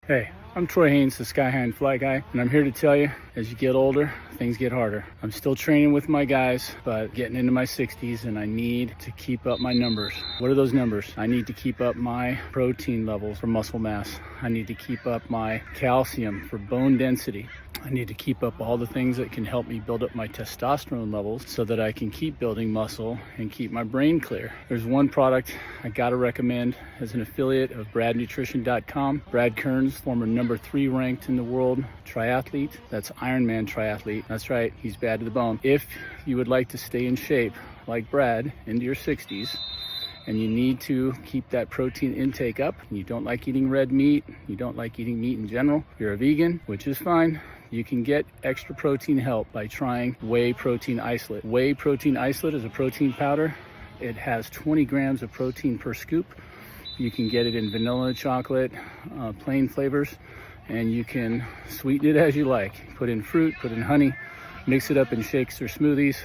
Hey, I'm Troy Haynes, the Sky High and Fly Guy, and I'm here to tell you, as you get older, things get harder. I'm still training with my guys, but getting into my 60s, and I need to keep up my numbers. What are those numbers? I need to keep up my protein levels for muscle mass. I need to keep up my calcium for bone density. I need to keep up all the things that can help me build up my testosterone levels so that I can keep building muscle and keep my brain clear. There's one product I gotta recommend as an affiliate of bradnutrition.com. Brad Kearns, former number 3 ranked in the world triathlete. That's Ironman triathlete. That's right, he's bad to the bone. If you would like to stay in shape like Brad into your 60s, and you need to keep that protein intake up, you don't like eating red meat, you don't like eating meat in general, you're a vegan, which is fine, you can get extra protein help by trying whey protein isolate. Whey protein isolate is a protein powder. It has 20 grams of protein per scoop. You can get it in vanilla, chocolate, plain flavors, and you can sweeten it as you like. Put in fruit, put in honey, mix it up in shakes or smoothies,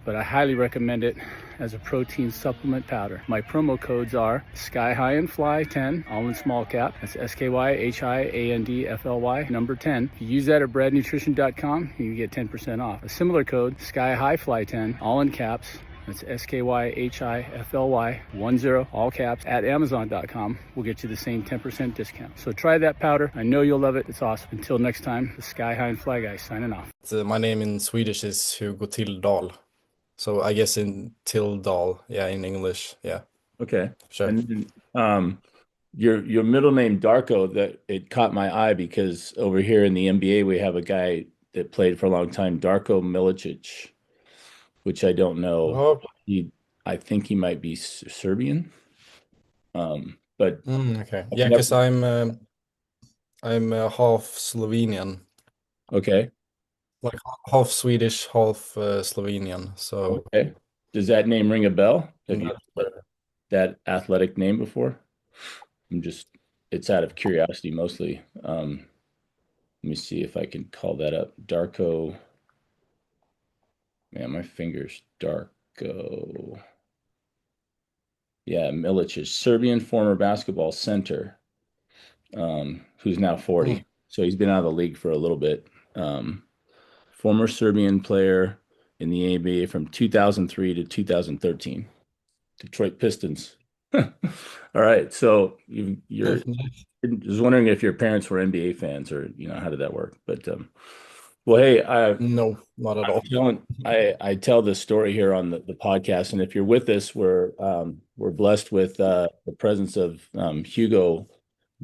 but I highly recommend it as a protein supplement powder. My promo codes are Sky High and Fly 10, all in small cap. That's SKYHIANDFLY number 10. If you use that at bradnutrition.com, you can get 10% off. A similar code, Sky High Fly 10, all in caps. That's SKYHIFLY 10, all caps, at Amazon.com. We'll get you the same 10% discount. So try that powder. I know you'll love it. It's awesome. Until next time, the Sky High and Fly Guy signing off. My name in Swedish is Hugo Tilldal. So I guess in Tilldal, yeah, in English, yeah, Okay. sure. And then, your middle name Darko, that it caught my eye because over here in the NBA we have a guy that played for a long time, Darko Milicic, which I don't know. Oh, I think he might be Serbian. But okay. I've Yeah, never, because I'm half Slovenian, okay. like half Swedish, half Slovenian. So Okay. Does that name ring a bell? Have you that's heard that athletic name before? It's out of curiosity mostly. Let me see if I can call that up. Darko. Man, my fingers. Darko. Yeah, Milicic, Serbian former basketball center, who's now 40. So he's been out of the league for a little bit. Former Serbian player in the NBA from 2003 to 2013. Detroit Pistons. All right. So you're just wondering if your parents were NBA fans or, how did that work? But well, hey, no, not at all. I tell this story here on the podcast, and if you're with us, we're blessed with the presence of Hugo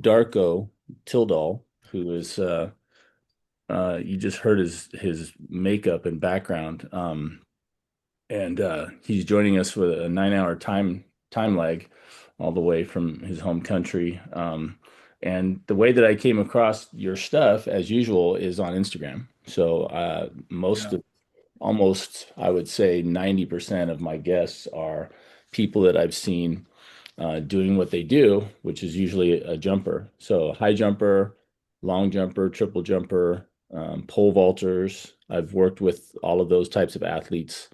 Darko Tilldal, who is you just heard his makeup and background, and he's joining us with a 9 hour time lag, all the way from his home country. And the way that I came across your stuff, as usual, is on Instagram. So almost, I would say 90% of my guests are people that I've seen doing what they do, which is usually a jumper. So high jumper, long jumper, triple jumper, pole vaulters. I've worked with all of those types of athletes.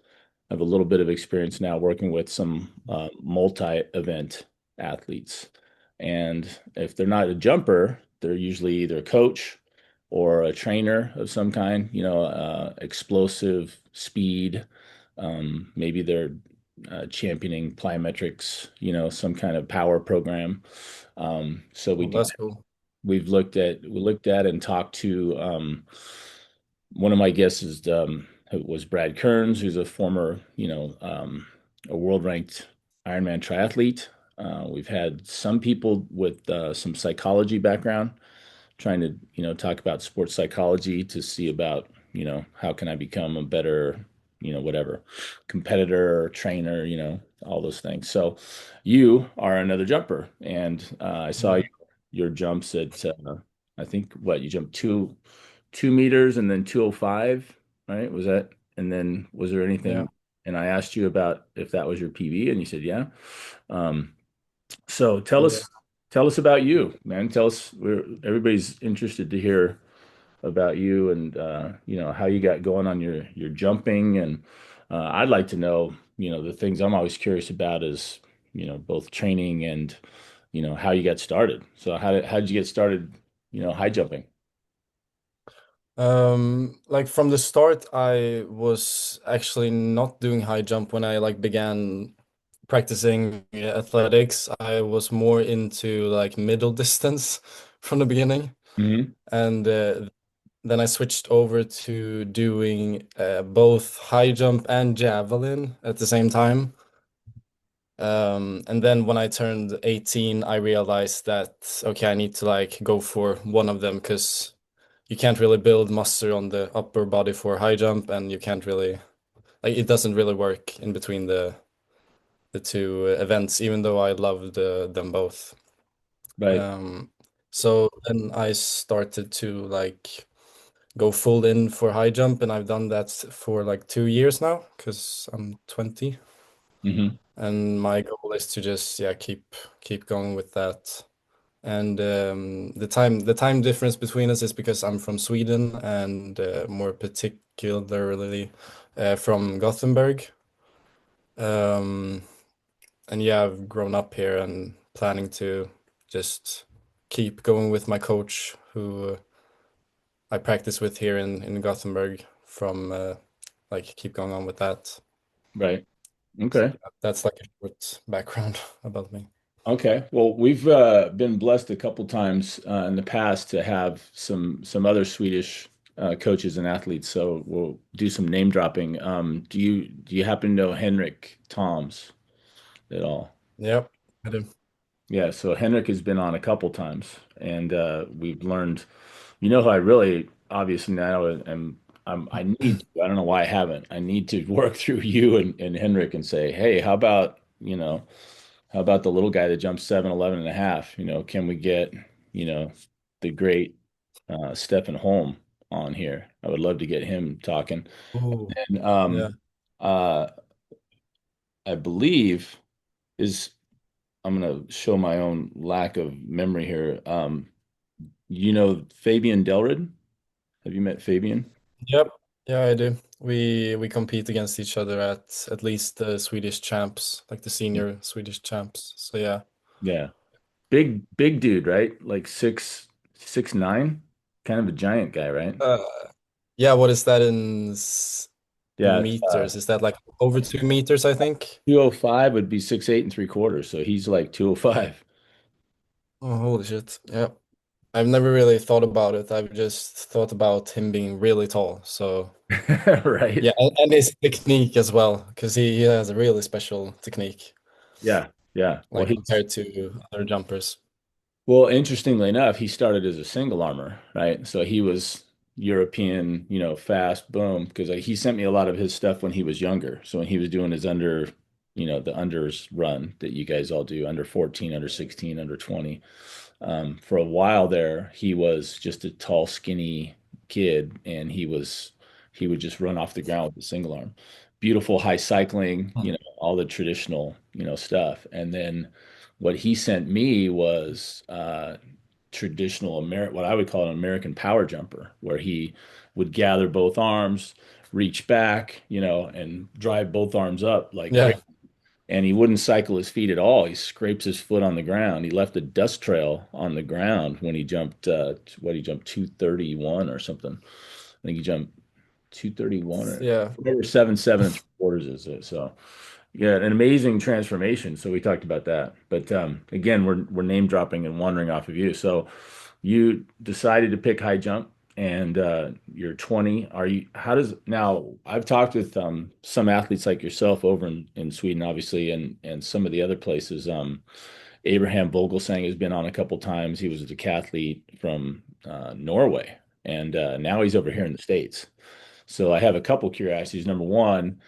I have a little bit of experience now working with some multi-event athletes. And if they're not a jumper, they're usually either a coach or a trainer of some kind, explosive speed. Maybe they're championing plyometrics, some kind of power program. So Well, that's cool. we looked at and talked to one of my guests was Brad Kearns, who's a former, a world ranked Ironman triathlete. We've had some people with some psychology background trying to, talk about sports psychology to see about, how can I become a better, whatever, competitor or trainer, all those things. So you are another jumper, and I saw Yeah. your jumps at, I think what you jumped 2 meters and then 205, right? And then was there Yeah. anything? And I asked you about if that was your PB, and you said, yeah. So Yeah. tell us about you, man. Everybody's interested to hear about you and how you got going on your jumping, and I'd like to know, the things I'm always curious about is, both training and how you got started. So how did you get started high jumping? Like from the start, I was actually not doing high jump when I like began practicing athletics. I was more into like middle distance from the beginning, Hmm. and then I switched over to doing both high jump and javelin at the same time. And then when I turned 18, I realized that okay, I need to like go for one of them because you can't really build muscle on the upper body for high jump, and you can't really like it doesn't really work in between the two events, even though I loved them both. Right. Um, so then I started to like go full in for high jump, and I've done that for like 2 years now because I'm 20, Hmm. and my goal is to just yeah keep going with that. And the time difference between us is because I'm from Sweden and more particularly from Gothenburg. Um, and yeah, I've grown up here and planning to just keep going with my coach who I practice with here in Gothenburg from like keep going on with that. Right. So Okay. yeah, that's like a short background about me. Okay. Well, we've been blessed a couple times in the past to have some other Swedish coaches and athletes. So we'll do some name dropping. Do you happen to know Henrik Toms at all? Yep, I do. Yeah. So Henrik has been on a couple times, and we've learned. You know who I really obviously now am. I need to. I don't know why I haven't. I need to work through you and Henrik and say, hey, how about the little guy that jumps 7'11" and a half? Can we get, the great Stephen Holm on here? I would love to get him talking. Oh, And yeah. uh, I believe is I'm gonna show my own lack of memory here. Fabian Delrid? Have you met Fabian? Yep. Yeah, I do. We compete against each other at least the Swedish champs, like the senior Swedish champs. So yeah. Yeah. Big dude, right? Like 6'9", kind of a giant guy, right? Uh, yeah, what is that Yeah, in it's, meters? Is that like over 2 meters, I think? 205 would be 6'8 3/4, so he's like 205. Oh, holy shit. Yeah. I've never really thought about it. I've just thought about him being really tall. So Right? yeah, and his technique as well, because he has a really special technique, Yeah, yeah. Well, like he's compared to other jumpers. well, interestingly enough, he started as a single armor, right? So he was European, fast, boom, because he sent me a lot of his stuff when he was younger. So when he was doing his the unders run that you guys all do, under 14, under 16, under 20. For a while there, he was just a tall, skinny kid, and he would just run off the ground with a single arm. Beautiful high cycling, Hmm. all the traditional, stuff. And then what he sent me was traditional what I would call an American power jumper, where he would gather both arms, reach back, and drive both arms up like Yeah. crazy, and he wouldn't cycle his feet at all. He scrapes his foot on the ground. He left a dust trail on the ground when he jumped. He jumped 231 or something. I think he jumped 231 or Yeah. whatever 7'7 3/4" is. So yeah, an amazing transformation. So we talked about that. But again, we're name dropping and wandering off of you. So you decided to pick high jump, and you're 20. How does now? I've talked with some athletes like yourself over in Sweden, obviously, and some of the other places. Abraham Vogelsang has been on a couple times. He was a decathlete from Norway, and now he's over here in the States. So I have a couple curiosities. Number one,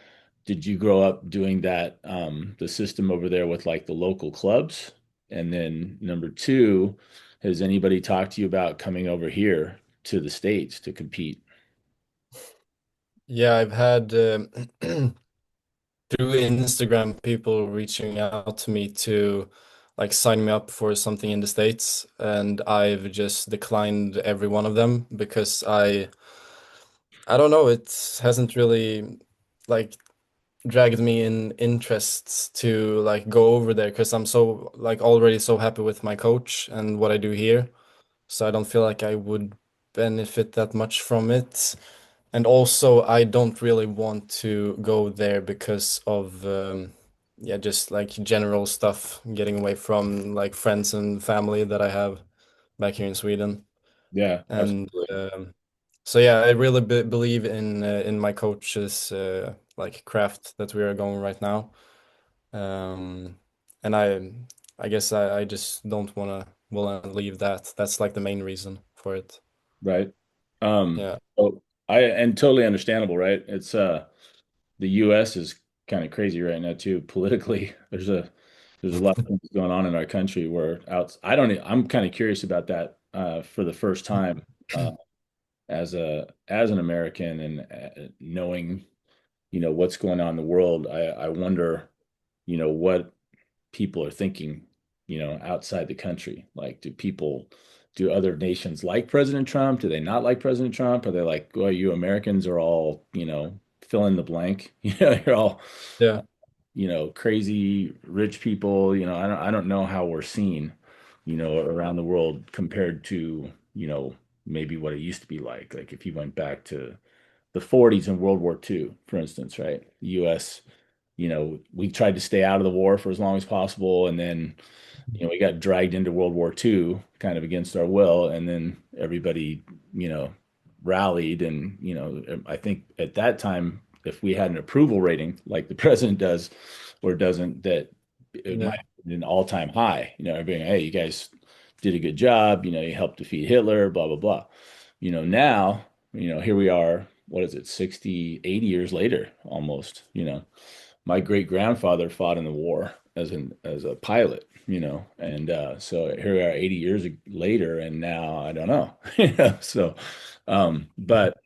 did you grow up doing that, the system over there with like the local clubs? And then number two, has anybody talked to you about coming over here to the States to compete? Yeah, I've had through Instagram people reaching out to me to like sign me up for something in the States, and I've just declined every one of them because I don't know, it hasn't really like dragged me in interests to like go over there because I'm so like already so happy with my coach and what I do here. so I don't feel like I would benefit that much from it. And also, I don't really want to go there because of yeah, just like general stuff, getting away from like friends and family that I have back here in Sweden. Yeah, And absolutely. so yeah, I really be believe in my coach's like craft that we are going right now. Um, and I guess I just don't wanna leave that. That's like the main reason for it. Right. Yeah. So and totally understandable, right? It's the US is kind of crazy right now too politically. There's a lot of things going on in our country where I don't I'm kind of curious about that for the first time as an American and knowing, what's going on in the world. I wonder, what people are thinking, outside the country. Like, do other nations like President Trump? Do they not like President Trump? Are they like, well, you Americans are all, fill in the blank. You're all, Yeah. crazy rich people. I don't know how we're seen, around the world compared to, maybe what it used to be like. Like if you went back to the 40s and World War II, for instance, right? The US, we tried to stay out of the war for as long as possible, and then we got dragged into World War II kind of against our will, and then everybody, you know, rallied. And, I think at that time, if we had an approval rating like the president does or doesn't, that it might Yeah. have been an all-time high, being, hey, you guys did a good job, you helped defeat Hitler, blah, blah, blah. Now, here we are, what is it, 60, 80 years later, almost, my great grandfather fought in the war as a pilot, and so here we are 80 years later, and now I don't know, so but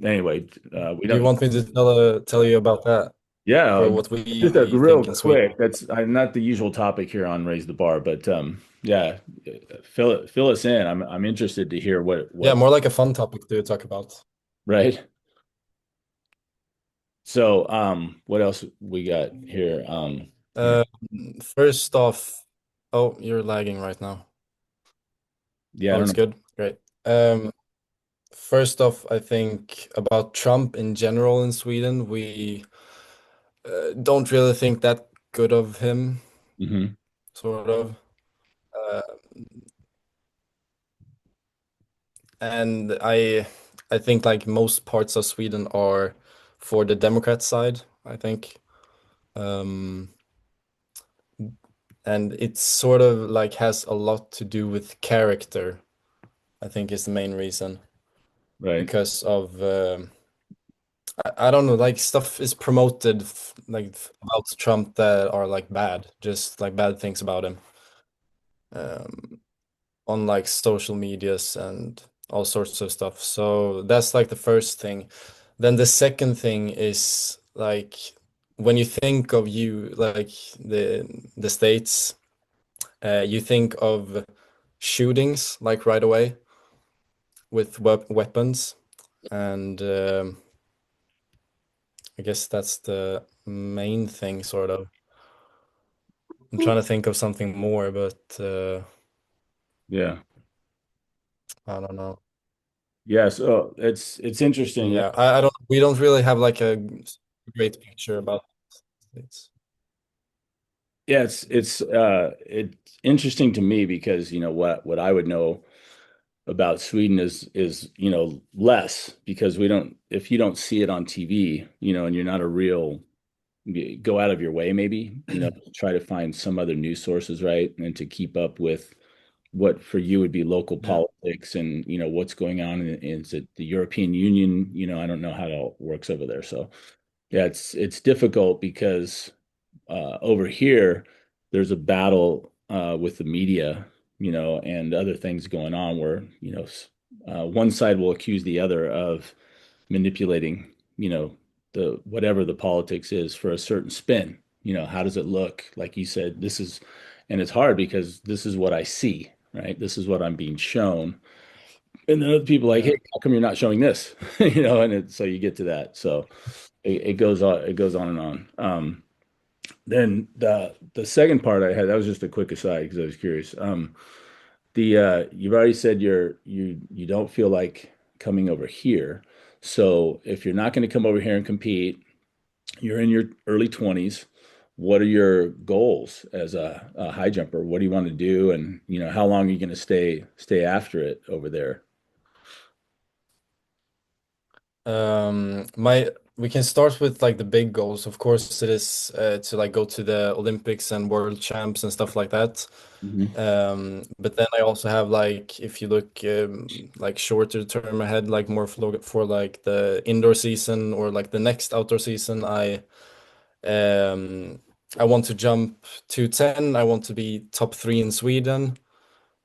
anyway, we Do you don't. want me to tell you about that Yeah, for what just a we real think in Sweden? quick. That's not the usual topic here on Raise the Bar, but yeah, fill us in. I'm interested to hear Yeah, what more like a fun topic to talk about. right. So what else we got here? Yeah, Uh, First off, oh, you're lagging right now. yeah, I Oh, don't it's know. good. Great. First off, I think about Trump in general in Sweden, we don't really think that good of him, Hmm. sort of. Uh, and I think like most parts of Sweden are for the Democrat side, I think. Um, and it's sort of like has a lot to do with character, I think is the main reason Right, because of I don't know, like stuff is promoted about Trump that are like bad, just like bad things about him, um, on like social medias and all sorts of stuff. So that's like the first thing. Then the second thing is like when you think of you like the States, you think of shootings like right away with weapons, and I guess that's the main thing, sort of. I'm trying to think of something more, but yeah, I don't know. yeah. So it's interesting. Yeah, I don't. We don't really have like a great picture about it. Yeah, it's interesting to me because what I would know about Sweden is less, because we don't if you don't see it on TV, and you're not a real, go out of your way, maybe, to try to find some other news sources, right? And to keep up with what for you would be local Yeah, politics, and what's going on in the European Union. I don't know how it all works over there. So yeah, it's difficult because over here there's a battle with the media, and other things going on where, one side will accuse the other of manipulating, the whatever the politics is for a certain spin. How does it look? Like you said, and it's hard because this is what I see, right? This is what I'm being shown. And then other people are like, hey, yeah. how come you're not showing this? So you get to that. So it goes on and on. Then the second part I had, that was just a quick aside because I was curious. The you've already said you don't feel like coming over here. So if you're not going to come over here and compete, you're in your early 20s. What are your goals as a high jumper? What do you want to do? And how long are you going to stay after it over there? My we can start with like the big goals. Of course, it is to like go to the Olympics and World Champs and stuff like that. Hmm. But then I also have like if you look like shorter term ahead, like more for like the indoor season or like the next outdoor season, um I want to jump 210. I want to be top three in Sweden.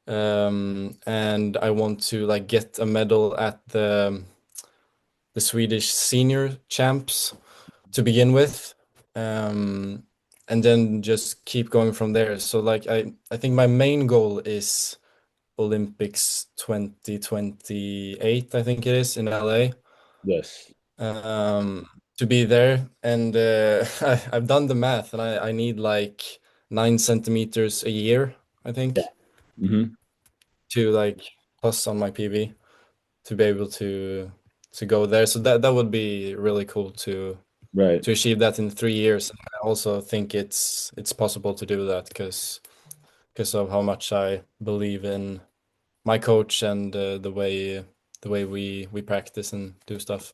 And I want to like get a medal at the Swedish senior champs to begin with. Um, and then just keep going from there. So like I think my main goal is Olympics 2028, I think it is in LA. Yes. To be there. And I've done the math and I need like 9 centimeters a year, I Yeah. think, Hmm. to like plus on my PV to be able to go there. So that would be really cool Right. to achieve that in 3 years. And I also think it's possible to do that because of how much I believe in my coach and the way we practice and do stuff.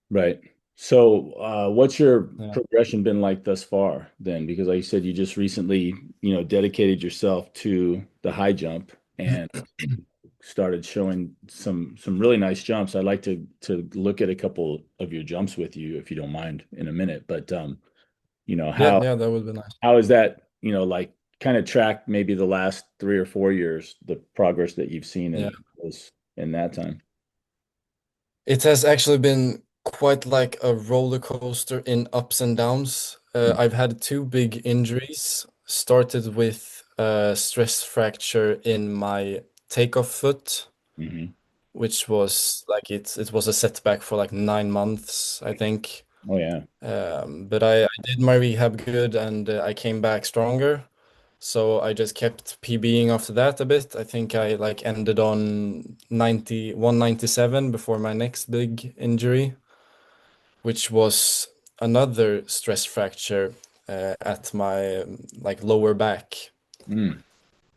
Right. So, what's your Yeah. progression been like thus far then? Because like you said, you just recently, dedicated yourself to the high jump and started showing some really nice jumps. I'd like to look at a couple of your jumps with you if you don't mind in a minute. But Yeah, how yeah, that would be nice. how is that, like kind of tracked maybe the last 3 or 4 years, the progress that you've seen Yeah. in that time? It has actually been quite like a roller coaster in ups and downs. I've had two big injuries. Started with a stress fracture in my takeoff foot, Mm-hmm. which was like it was a setback for like 9 months, I think. Oh yeah. But I did my rehab good and I came back stronger. So I just kept PBing after that a bit. I think I like ended on 197 before my next big injury, which was another stress fracture at my like lower back. Mm.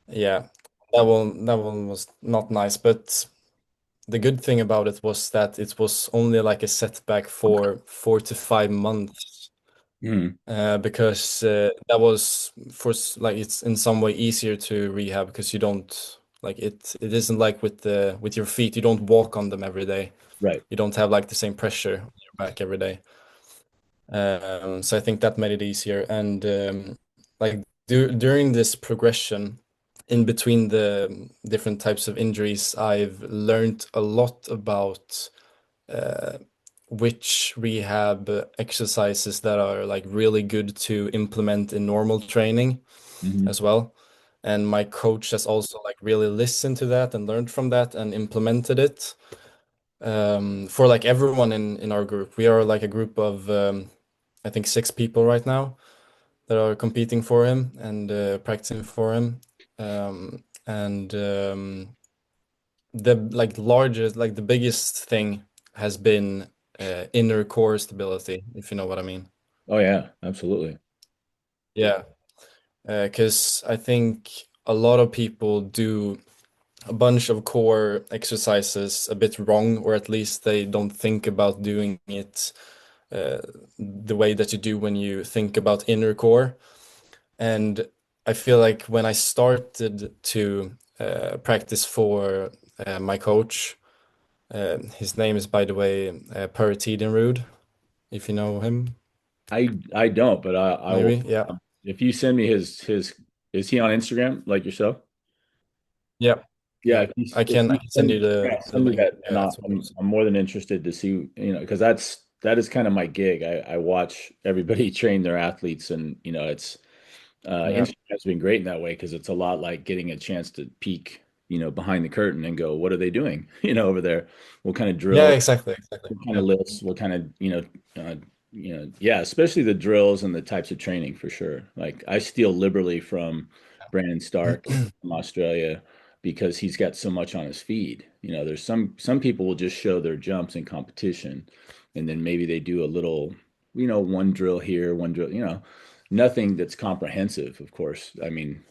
Yeah, that one was not nice, but the good thing about it was that it was only like a setback for 4 to 5 months. Mm. Because that was like it's in some way easier to rehab because you don't like it isn't like with your feet, you don't walk on them every day. Right. You don't have like the same pressure on your back every day. So I think that made it easier. And like during this progression in between the different types of injuries, I've learned a lot about uh, which rehab exercises that are like really good to implement in normal training Hmm. as well. And my coach has also like really listened to that and learned from that and implemented it for like everyone in our group. We are like a group of I think 6 people right now that are competing for him and practicing for him. And the like largest, like the biggest thing has been inner core stability, if you know what I mean. Oh yeah, absolutely. Yeah, because I think a lot of people do a bunch of core exercises a bit wrong, or at least they don't think about doing it uh, the way that you do when you think about inner core. And I feel like when I started to practice for my coach, his name is, by the way, Per Tidenrud, if you know him, I don't, but I will. maybe. Yeah. If you send me his, is he on Instagram like yourself? Yeah. Yeah, Yeah. if I you can send you send, the yeah, the send me link. that, and Yeah, afterwards. I'm more than interested to see, because that is kind of my gig. I watch everybody train their athletes, and it's Yeah. Instagram's been great in that way because it's a lot like getting a chance to peek, behind the curtain and go, what are they doing, over there? What kind of Yeah, drills? exactly. Exactly. What kind Yeah. of lifts? What kind of, yeah, especially the drills and the types of training for sure. Like I steal liberally from Brandon Stark from Australia. because he's got so much on his feed. There's some people will just show their jumps in competition, and then maybe they do a little, one drill here, one drill, nothing that's comprehensive, of course. I mean,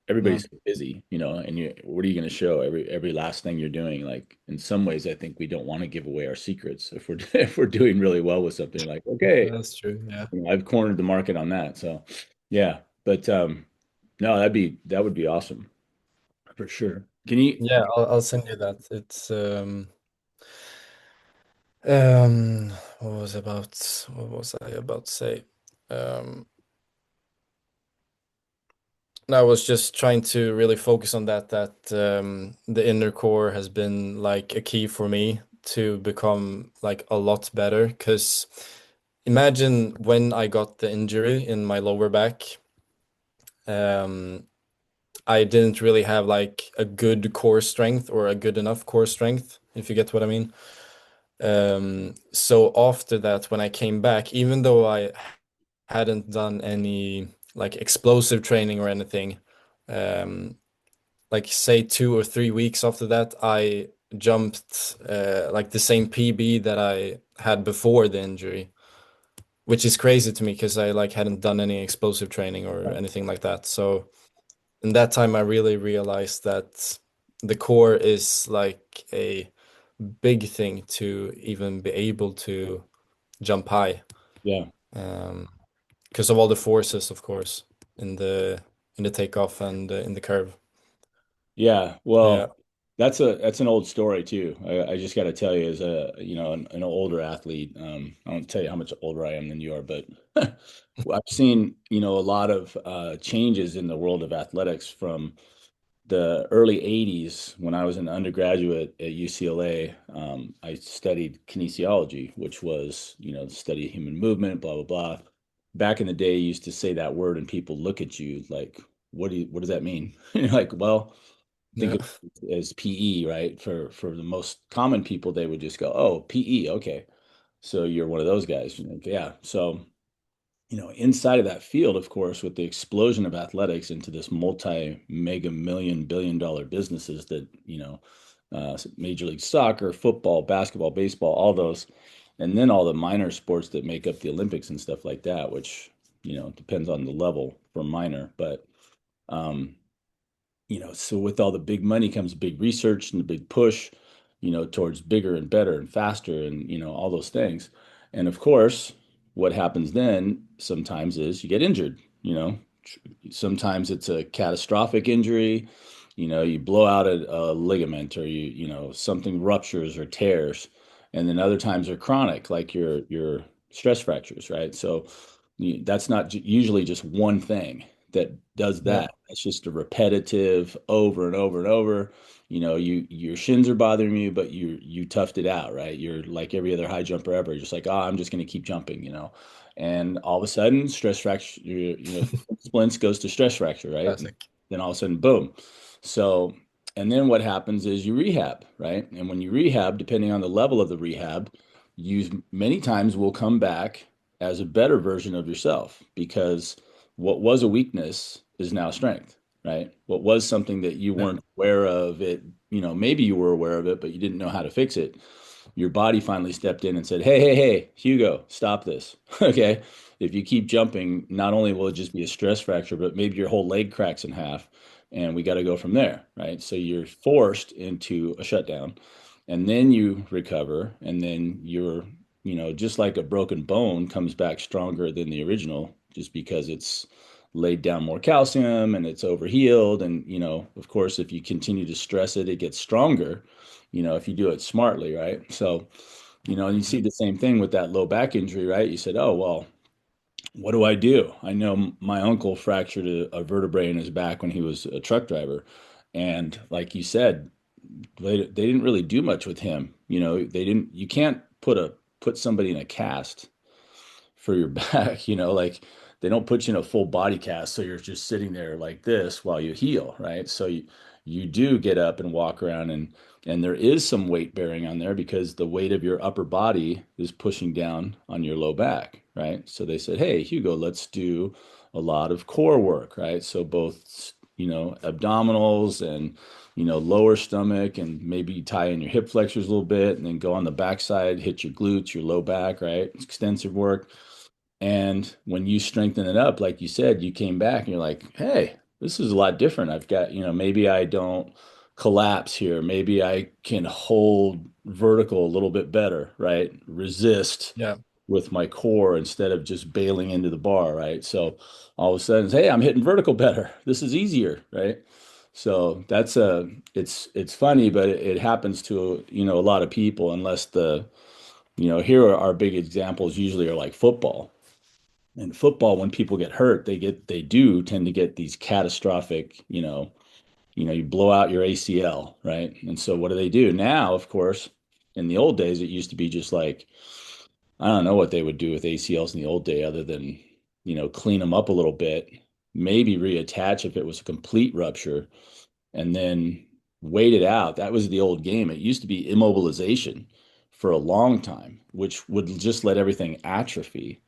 Yeah. everybody's so busy, and what are you going to show every last thing you're doing? Like in some ways, I think we don't want to give away our secrets if we're if we're doing really well with something. Like, okay, That's true. Yeah. I've cornered the market on that. So, yeah, but no, that would be awesome for sure. Can you? Yeah, I'll send you that. It's um what was I about to say? Um no, I was just trying to really focus on that the inner core has been like a key for me to become like a lot better. Because imagine when I got the injury in my lower back, um I didn't really have like a good core strength or a good enough core strength, if you get what I mean. So after that, when I came back, even though I hadn't done any like explosive training or anything, um, like say 2 or 3 weeks after that, I jumped like the same PB that I had before the injury, which is crazy to me because I like hadn't done any explosive training or anything like that. So in that time, I really realized that the core is like a big thing to even be able to jump high, Yeah, um, because of all the forces, of course, in the takeoff and in the curve. yeah. So yeah, Well, that's an old story too. I just got to tell you, as a an older athlete, I won't tell you how much older I am than you are, but I've seen a lot of changes in the world of athletics from the early 80s. When I was an undergraduate at UCLA, I studied kinesiology, which was, study of human movement, blah, blah, blah. Back in the day, you used to say that word and people look at you like, what does that mean? And you're like, well, think yeah, of it as PE, right? For the most common people, they would just go, oh, PE, okay. So you're one of those guys. You're like, yeah. So inside of that field, of course, with the explosion of athletics into this multi-mega million billion-dollar businesses that, Major League Soccer, football, basketball, baseball, all those, and then all the minor sports that make up the Olympics and stuff like that, which, depends on the level for minor. But um, so with all the big money comes big research and the big push, towards bigger and better and faster and, all those things. And of course, what happens then sometimes is you get injured, sometimes it's a catastrophic injury, you blow out a ligament or something ruptures or tears. And then other times are chronic, like your stress fractures, right? So that's not usually just one thing that does yeah, that. It's just a repetitive over and over and over. Your shins are bothering you, but you toughed it out, right? You're like every other high jumper ever. You're just like, oh, I'm just going to keep jumping, And all of a sudden, stress fracture, splints goes to stress fracture, right? And classic. then all of a sudden, boom. So, and then what happens is you rehab, right? And when you rehab, depending on the level of the rehab, you many times will come back as a better version of yourself because what was a weakness is now strength, right? What was something that you Yeah, weren't aware of it, maybe you were aware of it, but you didn't know how to fix it. Your body finally stepped in and said, hey, hey, hey, Hugo, stop this. Okay. If you keep jumping, not only will it just be a stress fracture, but maybe your whole leg cracks in half and we got to go from there, right? So you're forced into a shutdown and then you recover and then you're just like a broken bone comes back stronger than the original just because it's laid down more calcium and it's overhealed. And, of course, if you continue to stress it, it gets stronger, if you do it smartly, right? So, and you see the same thing with that low back injury, right? You said, oh, well, what do I do? I know my uncle fractured a vertebrae in his back when he was a truck driver. And like you said, they didn't really do much with him. You can't put somebody in a cast for your back, like they don't put you in a full body cast. So you're just sitting there like this while you heal, right? So you do get up and walk around and there is some weight bearing on there because the weight of your upper body is pushing down on your low back, right? So they said, hey, Hugo, let's do a lot of core work, right? So both, abdominals and, lower stomach, and maybe tie in your hip flexors a little bit, and then go on the backside, hit your glutes, your low back, right? It's extensive work. And when you strengthen it up, like you said, you came back and you're like, hey, this is a lot different. I've got, maybe I don't collapse here. Maybe I can hold vertical a little bit better, right? Resist Yeah. with my core instead of just bailing into the bar, right? So all of a sudden, hey, I'm hitting vertical better. This is easier, right? So it's funny, but it happens to, a lot of people unless here are our big examples usually are like football. In football, when people get hurt, they do tend to get these catastrophic, you blow out your ACL, right? And so what do they do? Now, of course, in the old days, it used to be just like, I don't know what they would do with ACLs in the old day other than, clean them up a little bit, maybe reattach if it was a complete rupture, and then wait it out. That was the old game. It used to be immobilization for a long time, which would just let everything atrophy,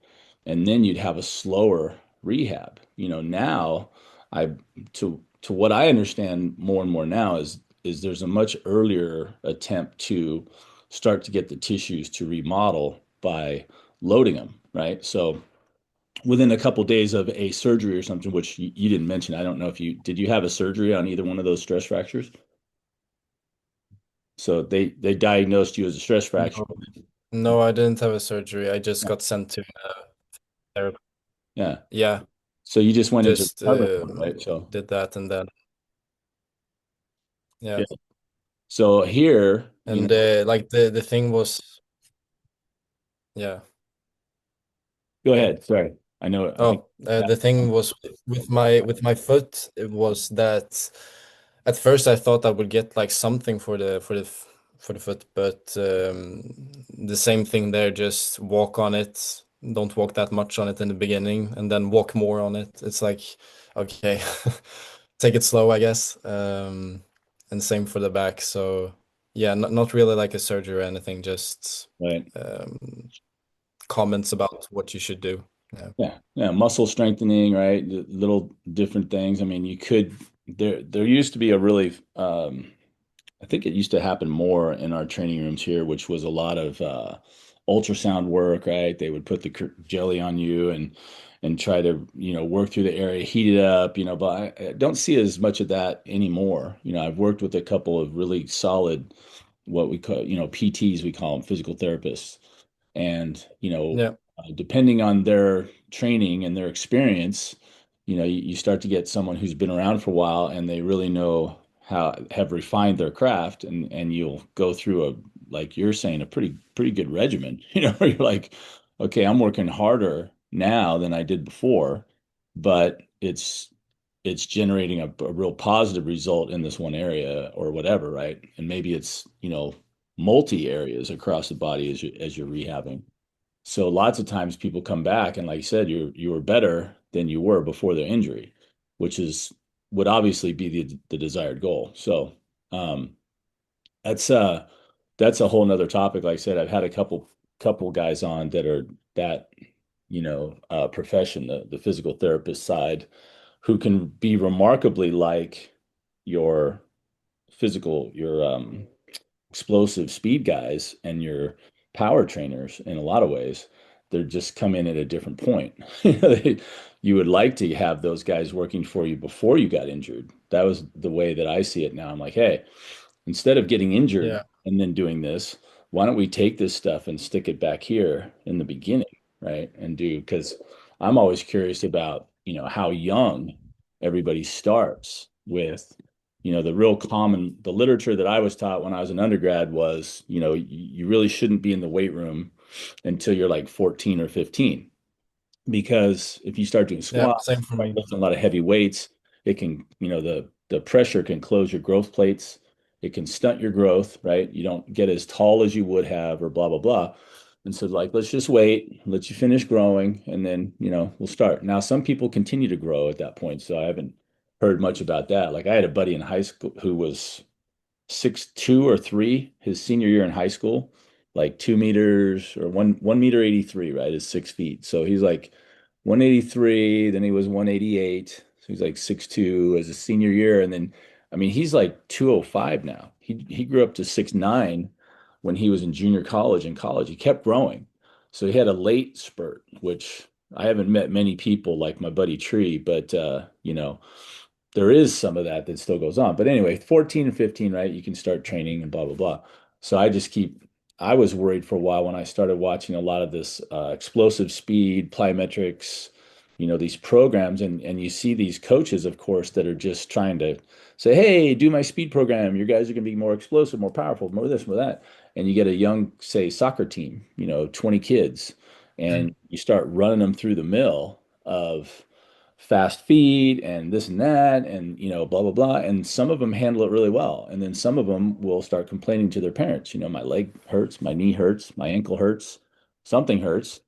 and then you'd have a slower rehab. Now I to what I understand more and more now is there's a much earlier attempt to start to get the tissues to remodel by loading them, right? So within a couple days of a surgery or something, which you didn't mention, I don't know if you have a surgery on either one of those stress fractures? So they diagnosed you as a stress fracture. No, no, I didn't have a surgery. I just Yeah. got sent to therapy. Yeah. Yeah, So you just went into just recovery mode, right? So did that and then yeah. yeah. So here, And like the thing was yeah. go ahead. Sorry. I know. I think. Oh, the thing was with my foot, it was that at first I thought I would get like something for for the foot, but the same thing there, just walk on it. Don't walk that much on it in the beginning, and then walk more on it. It's like, okay, take it slow, I guess. And same for the back. So yeah, not really like a surgery or anything, just Right. um, comments about what you should do. Yeah. Yeah. Yeah. Muscle strengthening, right? Little different things. I mean, there used to be a really, I think it used to happen more in our training rooms here, which was a lot of ultrasound work, right? They would put the jelly on you and try to, work through the area, heat it up, but I don't see as much of that anymore. I've worked with a couple of really solid, what we call, PTs, we call them physical therapists. And, Yeah. depending on their training and their experience, you start to get someone who's been around for a while and they really know how have refined their craft, and you'll go through like you're saying, a pretty good regimen, where you're like, okay, I'm working harder now than I did before, but it's generating a real positive result in this one area or whatever, right? And maybe it's, multi areas across the body as you're rehabbing. So lots of times people come back and, like you said, you were better than you were before the injury, which would obviously be the desired goal. So um, that's that's a whole nother topic. Like I said, I've had a couple guys on that are that profession, the physical therapist side, who can be remarkably like your your explosive speed guys and your power trainers in a lot of ways. They're just come in at a different point. You would like to have those guys working for you before you got injured. That was the way that I see it now. I'm like, hey, instead of getting injured Yeah. and then doing this, why don't we take this stuff and stick it back here in the beginning, right? And do, because I'm always curious about, how young everybody starts with, the literature that I was taught when I was an undergrad was, you really shouldn't be in the weight room until you're like 14 or 15, because if you start doing Yeah, squats, same for right, me. lifting a lot of heavy weights, it can, the pressure can close your growth plates. It can stunt your growth, right? You don't get as tall as you would have, or blah blah blah. And so, like, let's just wait, let you finish growing, and then, we'll start. Now, some people continue to grow at that point, so I haven't heard much about that. Like, I had a buddy in high school who was 6'2" or 3" his senior year in high school, like 2 meters or one meter 83, right? Is 6 feet. So he's like 183, then he was 188. So he's like 6'2" as a senior year. And then I mean, he's like 205 now. He grew up to 6'9" when he was in junior college and college. He kept growing. So he had a late spurt, which I haven't met many people like my buddy Tree, but there is some of that that still goes on. But anyway, 14 and 15, right? You can start training and blah, blah, blah. So I was worried for a while when I started watching a lot of this explosive speed, plyometrics, these programs. And you see these coaches, of course, that are just trying to say, hey, do my speed program. Your guys are going to be more explosive, more powerful, more this, more that. And you get a young, say, soccer team, 20 kids, and you start running them through the mill of fast feed and this and that and blah blah blah, and some of them handle it really well, and then some of them will start complaining to their parents, my leg hurts, my knee hurts, my ankle hurts, something hurts,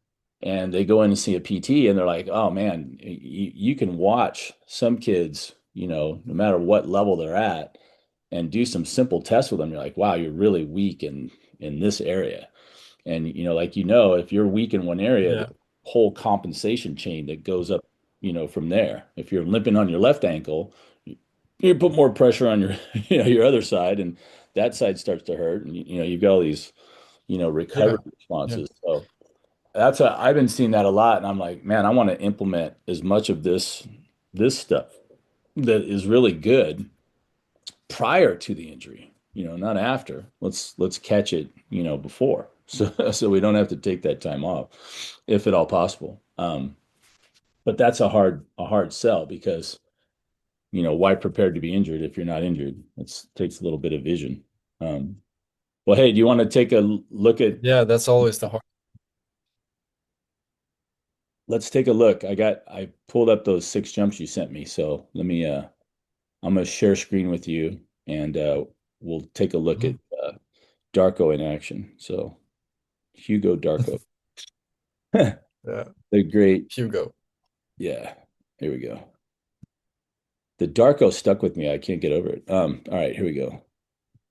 and they go in and see a PT and they're like, oh man, you can watch some kids, no matter what level they're at, and do some simple tests with them. You're like, wow, you're really weak in this area. And like if you're weak in one area, there's Yeah. a whole compensation chain that goes up, from there. If you're limping on your left ankle, you put more pressure on your, your other side, and that side starts to hurt. And you've got all these, recovery Yeah. Yeah. responses. So I've been seeing that a lot, and I'm like, man, I want to implement as much of this stuff that is really good prior to the injury, not after. Let's catch it, before. So we don't have to take that time off, if at all possible. But that's a hard sell because, why prepare to be injured if you're not injured? It takes a little bit of vision. Um, well, hey, do you want to take a look at, Yeah, that's always the hard. let's take a look. I pulled up those 6 jumps you sent me. So I'm gonna share screen with you, and we'll take a look at Mhm. Darko in action. So Hugo Darko, Yeah. the great, Hugo. yeah. Here we go. The Darko stuck with me. I can't get over it. All right, here we go.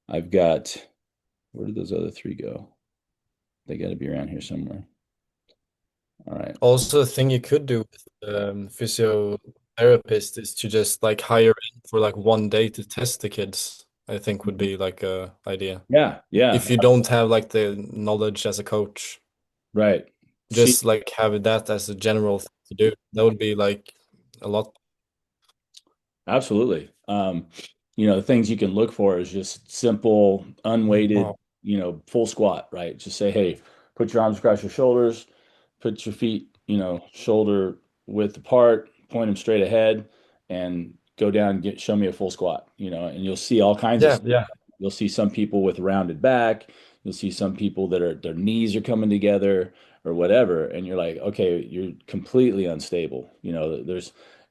I've got, where did those other three go? They got to be around here somewhere. All right. Also, a thing you could do with physiotherapist is to just like hire in for like 1 day to test the kids. I think would be like a idea. Yeah, yeah, If you don't have like the knowledge as a coach, right. See, just like have that as a general thing to do. That would be like a lot. absolutely. The things you can look for is just simple, unweighted, Wow. full squat, right? Just say, hey, put your arms across your shoulders, put your feet, shoulder width apart, point them straight ahead, and go down and show me a full squat, and you'll see all kinds of Yeah, stuff. yeah. You'll see some people with rounded back. You'll see some people that are their knees are coming together or whatever, and you're like, okay, you're completely unstable.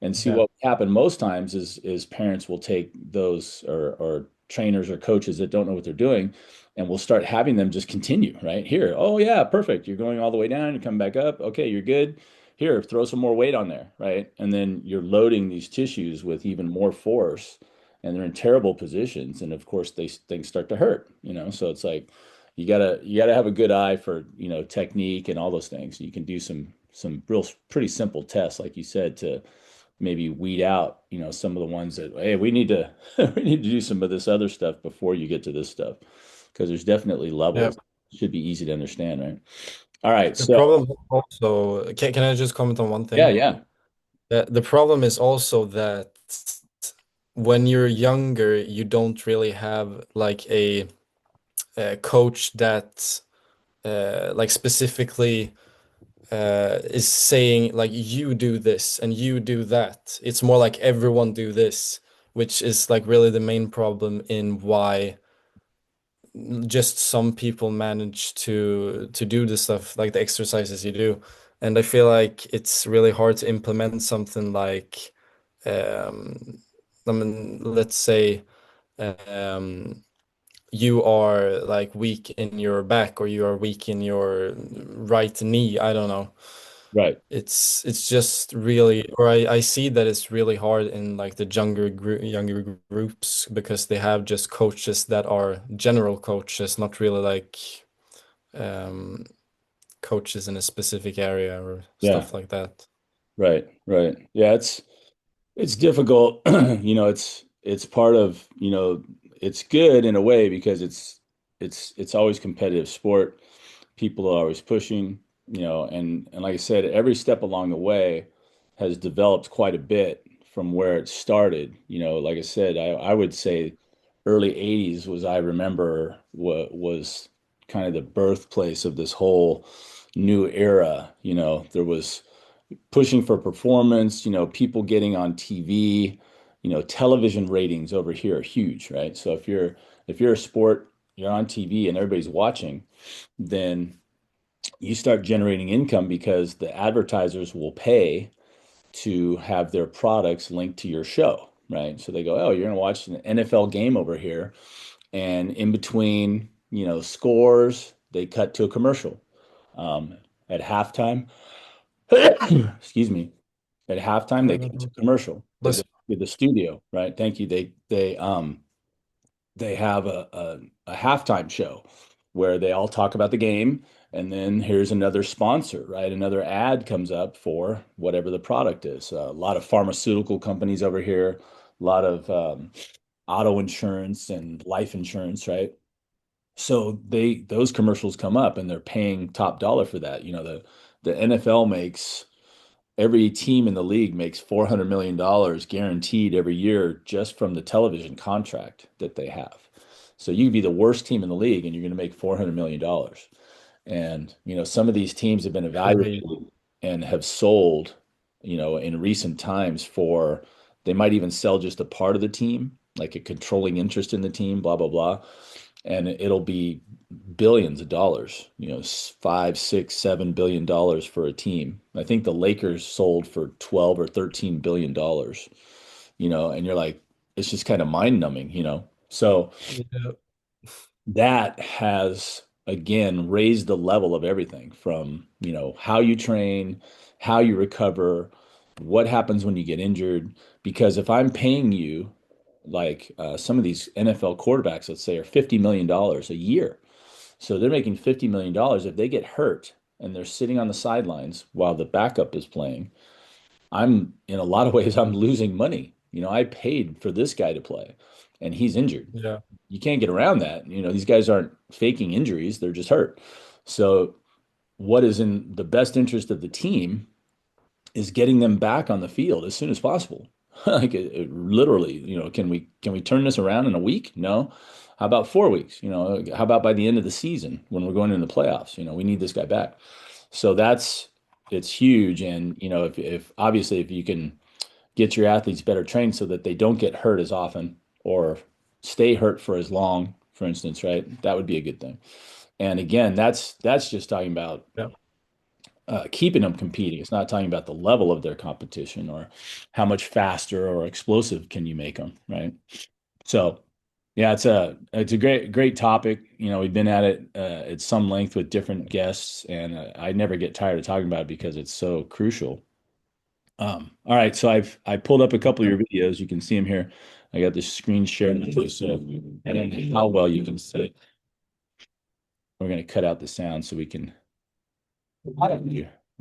And see Yeah. what happen most times is parents will take those or trainers or coaches that don't know what they're doing, and we'll start having them just continue right here. Oh yeah, perfect. You're going all the way down. You come back up. Okay, you're good. Here, throw some more weight on there, right? And then you're loading these tissues with even more force, and they're in terrible positions. And of course, things start to hurt. So it's like you gotta have a good eye for technique and all those things. You can do some real pretty simple tests, like you said, to maybe weed out, some of the ones that, hey, we need to we need to do some of this other stuff before you get to this stuff, because there's definitely Yeah. levels. Should be easy to understand, right? All right, The so problem also, can I just comment on one yeah, thing? yeah, The problem is also that when you're younger, you don't really have like a coach that like specifically is saying like you do this and you do that. It's more like everyone do this, which is like really the main problem in why just some people manage to do the stuff like the exercises you do. And I feel like it's really hard to implement something like I mean, let's say um you are like weak in your back or you are weak in your right knee. I don't know. right, It's just really, or I see that it's really hard in like the younger groups because they have just coaches that are general coaches, not really like um coaches in a specific area or yeah, stuff like that. right, right, yeah. It's difficult. It's it's part of, it's good in a way because it's always competitive sport. People are always pushing, and like I said, every step along the way has developed quite a bit from where it started. Like I said, I would say early 80s was, I remember, what was kind of the birthplace of this whole new era. There was pushing for performance, people getting on TV, television ratings over here are huge, right? So if you're a sport, you're on TV and everybody's watching, then you start generating income because the advertisers will pay to have their products linked to your show, right? So they go, "Oh, you're going to watch an NFL game over here." And in between, scores, they cut to a commercial. At halftime, excuse me, at halftime, they cut to commercial with Bless the studio, right? Thank you. They have a halftime show where they all talk about the game, and then here's another sponsor, right? Another ad comes up for whatever the product is. A lot of pharmaceutical companies over here, a lot of auto insurance and life insurance, right? So those commercials come up, and they're paying top dollar for that. The NFL makes every team in the league makes $400 million guaranteed every year just from the television contract that they have. So you could be the worst team in the league and you're going to make $400 million. And, some of these teams have been crazy. evaluated and have sold, in recent times for, they might even sell just a part of the team, like a controlling interest in the team, blah, blah, blah. And it'll be billions of dollars, five, six, $7 billion for a team. I think the Lakers sold for 12 or $13 billion, and you're like, it's just kind of mind numbing, So Yeah. that has again raised the level of everything from, how you train, how you recover, what happens when you get injured. Because if I'm paying you, like some of these NFL quarterbacks, let's say, are $50 million a year. So they're making $50 million. If they get hurt and they're sitting on the sidelines while the backup is playing, I'm, in a lot of ways, I'm losing money. I paid for this guy to play and he's injured. Yeah. You can't get around that. These guys aren't faking injuries, they're just hurt. So what is in the best interest of the team is getting them back on the field as soon as possible. Like literally, can we turn this around in a week? No. How about 4 weeks? How about by the end of the season when we're going into the playoffs? We need this guy back. So it's huge. And if obviously if you can get your athletes better trained so that they don't get hurt as often or stay hurt for as long, for instance, right? That would be a good thing. And again, that's just talking about Yeah. keeping them competing. It's not talking about the level of their competition or how much faster or explosive can you make them, right? So, yeah, it's a great topic. We've been at it at some length with different guests, and I never get tired of talking about it because it's so crucial. All right, so I pulled up a couple of your videos. You can see them here. I got the screen shared, so I don't know how well you can see it. We're going to cut out the sound so we can.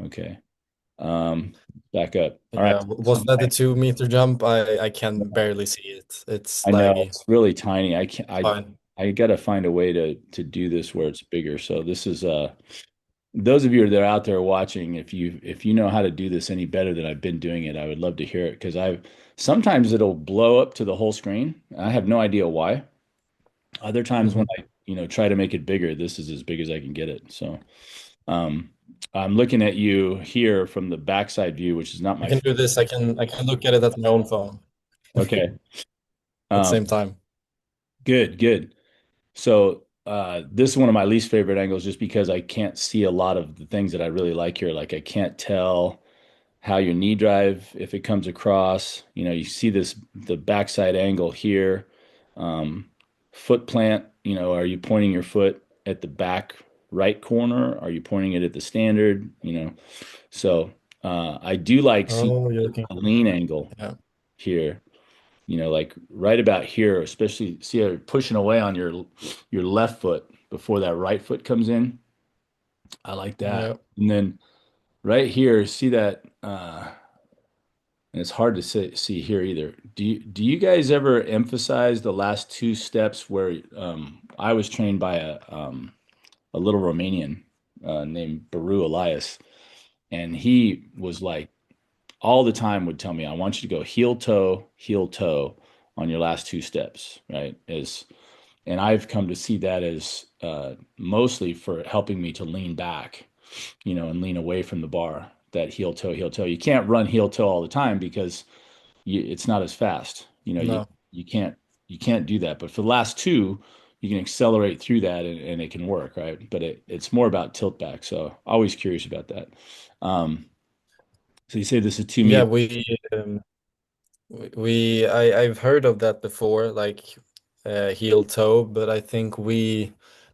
Okay. Um, Back up. All right. Yeah. Was that the 2 meter jump? I can barely see it. It's I know laggy. it's really tiny. I can't. Fine. I got to find a way to do this where it's bigger. So this is those of you that are out there watching, if you know how to do this any better than I've been doing it, I would love to hear it because I've sometimes it'll blow up to the whole screen. I have no idea why. Other times when Mhm. I, try to make it bigger, this is as big as I can get it. So, um, I'm looking at you here from the backside view, which is not I my. can do this. I can look at it at my own phone Okay. at the Um, same time. Good, good. So, this is one of my least favorite angles just because I can't see a lot of the things that I really like here. Like I can't tell how your knee drive, if it comes across, you see the backside angle here. Um, Foot plant, are you pointing your foot at the back right corner? Are you pointing it at the standard? So I do like seeing Oh, you're looking. a lean angle Yeah. here, like right about here, especially see how you're pushing away on your left foot before that right foot comes in. I like that. Yeah. And then right here, see that And it's hard to see here either. Do you guys ever emphasize the last two steps where I was trained by a little Romanian named Baru Elias, and he was like all the time would tell me, I want you to go heel toe on your last two steps, right? And I've come to see that as mostly for helping me to lean back, and lean away from the bar. That heel toe, heel toe. You can't run heel toe all the time because it's not as fast. You No. you can't you can't do that. But for the last two, you can accelerate through that and it can work, right? But it's more about tilt back. So always curious about that. Um, so you say this is 2 meters, Yeah, I've heard of that before, like heel toe, but I think we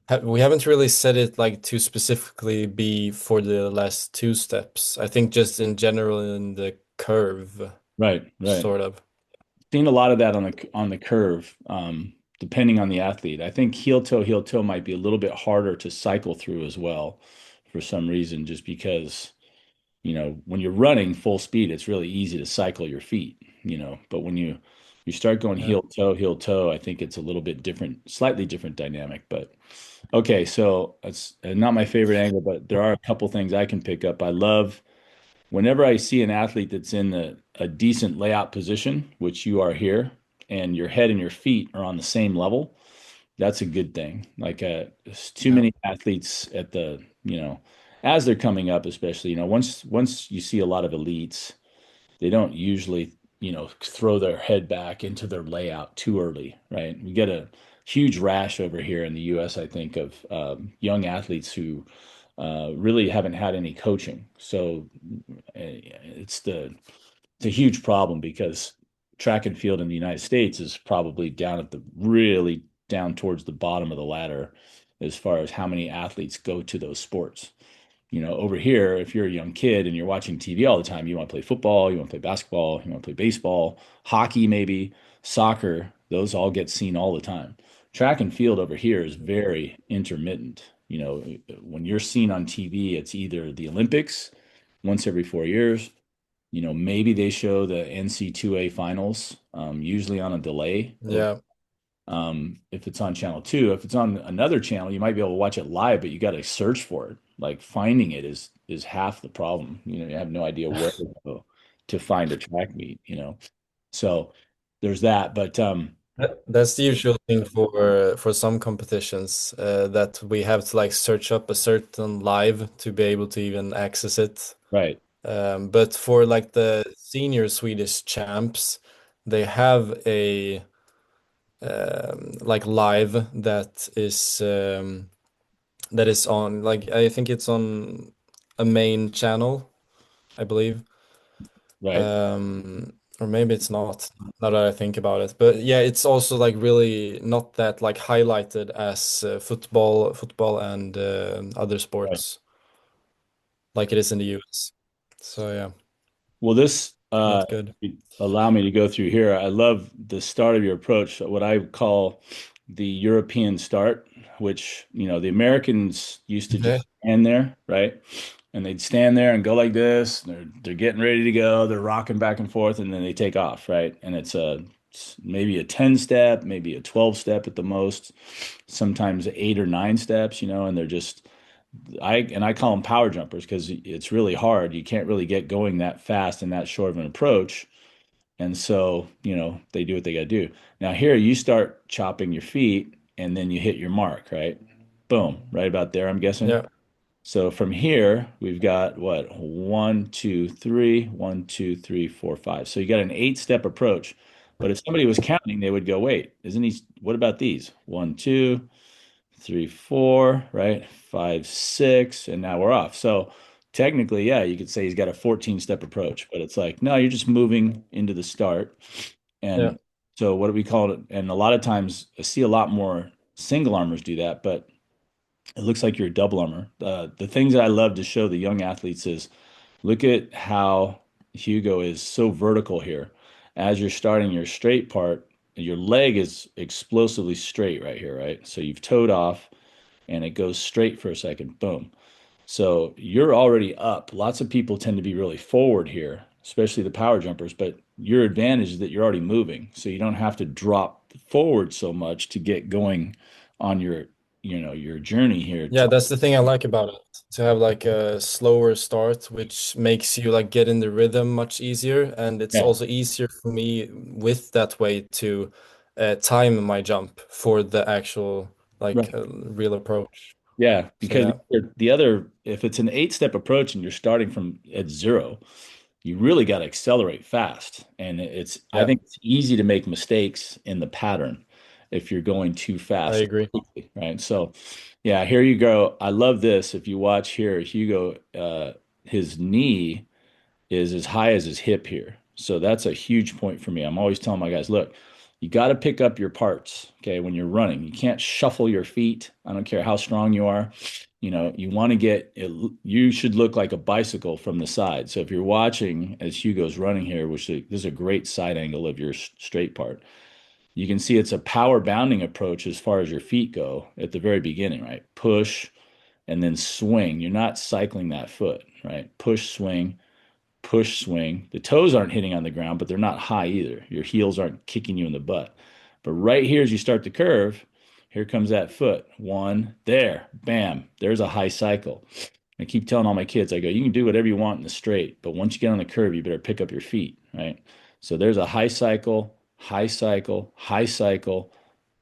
haven't really said it like to specifically be for the last two steps. I think just in general in the curve, right? Right. sort of. Seen a lot of that on the curve, depending on the athlete. I think heel toe might be a little bit harder to cycle through as well, for some reason, just because when you're running full speed, it's really easy to cycle your feet, but when you start going Yeah. heel toe, I think it's a little bit different, slightly different dynamic. But okay, so that's not my favorite angle, but there are a couple things I can pick up. I love whenever I see an athlete that's in a decent layout position, which you are here, and your head and your feet are on the same level, that's a good thing. Like there's too Yeah. many athletes at as they're coming up, especially, once you see a lot of elites, they don't usually, throw their head back into their layout too early, right? We get a huge rash over here in the US, I think, of young athletes who really haven't had any coaching. So it's a huge problem because track and field in the United States is probably down at the really down towards the bottom of the ladder as far as how many athletes go to those sports. Over here, if you're a young kid and you're watching TV all the time, you want to play football, you want to play basketball, you want to play baseball, hockey, maybe soccer, those all get seen all the time. Track and field over here is very intermittent. When you're seen on TV, it's either the Olympics once every 4 years. Maybe they show the NC2A finals, usually on a delay. Yeah. If it's on channel two, if it's on another channel, you might be able to watch it live, but you got to search for it. Like finding it is half the problem. You have no idea where to go to find a track meet. So there's that. But That's the usual thing for some competitions, that we have to like search up a certain live to be able to even access it. right, But for like the senior Swedish champs, they have a like live that is on, like, I think it's on a main channel, I believe. right, Or maybe it's not, now that I think about it. But yeah, it's also like really not that like highlighted as football and other right. sports like it is in the US. So yeah, Well, this not good. allow me to go through here. I love the start of your approach, what I call the European start, which, the Americans used to Okay. just stand there, right? And they'd stand there and go like this. They're getting ready to go. They're rocking back and forth, and then they take off, right? And it's maybe a 10 step, maybe a 12 step at the most, sometimes 8 or 9 steps, and they're just I call them power jumpers because it's really hard. You can't really get going that fast and that short of an approach. And so, they do what they got to do. Now, here you start chopping your feet and then you hit your mark, right? Boom, right about there, I'm guessing. Yeah. So from here, we've got what? 1, 2, 3, 1, 2, 3, 4, 5. So you got an 8 step approach. But if somebody was counting, they would go, wait, isn't he? What about these? 1, 2, 3, 4, right? 5, 6, and now we're off. So technically, yeah, you could say he's got a 14 step approach, but it's like, no, you're just moving into the start. Yeah. And so what do we call it? And a lot of times I see a lot more single armors do that, but it looks like you're a double armor. The things that I love to show the young athletes is look at how Hugo is so vertical here. As you're starting your straight part, your leg is explosively straight right here, right? So you've toed off and it goes straight for a second. Boom. So you're already up. Lots of people tend to be really forward here. especially the power jumpers. But your advantage is that you're already moving, so you don't have to drop forward so much to get going on your journey here. Yeah, that's the thing I like about it. To have like a slower start, which makes you like get in the rhythm much easier. And it's Yeah, also easier for me with that way to time my jump for the actual like right. real approach. Yeah, So because yeah, the other, if it's an 8 step approach and you're starting from at zero, you really got to accelerate fast. And I yeah, think it's easy to make mistakes in the pattern if you're going too I fast, agree. quickly, right? So, yeah, here you go. I love this. If you watch here, Hugo, his knee is as high as his hip here. So that's a huge point for me. I'm always telling my guys, look, you got to pick up your parts, okay, when you're running. You can't shuffle your feet. I don't care how strong you are. You want to get it, you should look like a bicycle from the side. So if you're watching as Hugo's running here, this is a great side angle of your straight part. You can see it's a power bounding approach as far as your feet go at the very beginning, right? Push and then swing. You're not cycling that foot, right? Push, swing, push, swing. The toes aren't hitting on the ground, but they're not high either. Your heels aren't kicking you in the butt. But right here, as you start the curve, here comes that foot. One, there, bam, there's a high cycle. I keep telling all my kids, I go, you can do whatever you want in the straight, but once you get on the curve, you better pick up your feet, right? So there's a high cycle, high cycle, high cycle,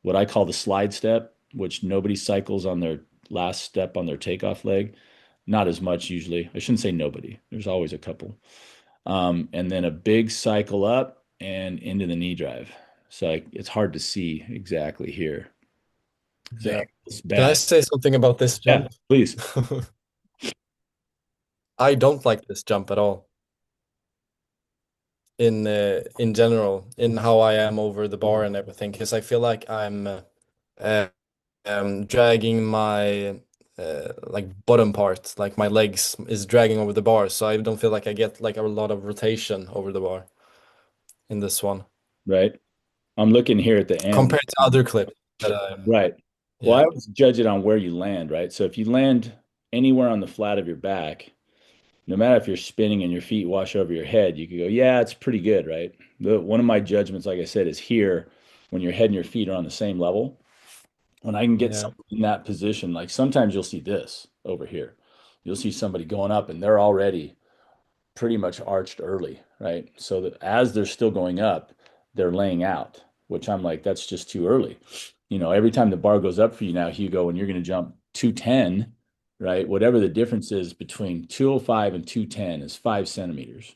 what I call the slide step, which nobody cycles on their last step on their takeoff leg. Not as much usually. I shouldn't say nobody. There's always a couple. And then a big cycle up and into the knee drive. So it's hard to see exactly here. The Yeah. angle's Can I bad. say something about this Yeah, jump? please. I don't like this jump at all in general, in how I am over the bar and everything, because I feel like I'm uh, dragging my like bottom part, like my legs is dragging over the bar, so I don't feel like I get like a lot of rotation over the bar in this one Right. I'm looking here at the end. compared to other clips that I'm, Right. Well, yeah, I always judge it on where you land, right? So if you land anywhere on the flat of your back, no matter if you're spinning and your feet wash over your head, you could go, yeah, it's pretty good, right? One of my judgments, like I said, is here when your head and your feet are on the same level. When I can get yeah, somebody in that position, like sometimes you'll see this over here. You'll see somebody going up and they're already pretty much arched early, right? So that as they're still going up, they're laying out, which I'm like, that's just too early. Every time the bar goes up for you now, Hugo, and you're going to jump 210, right? Whatever the difference is between 205 and 210 is 5 centimeters.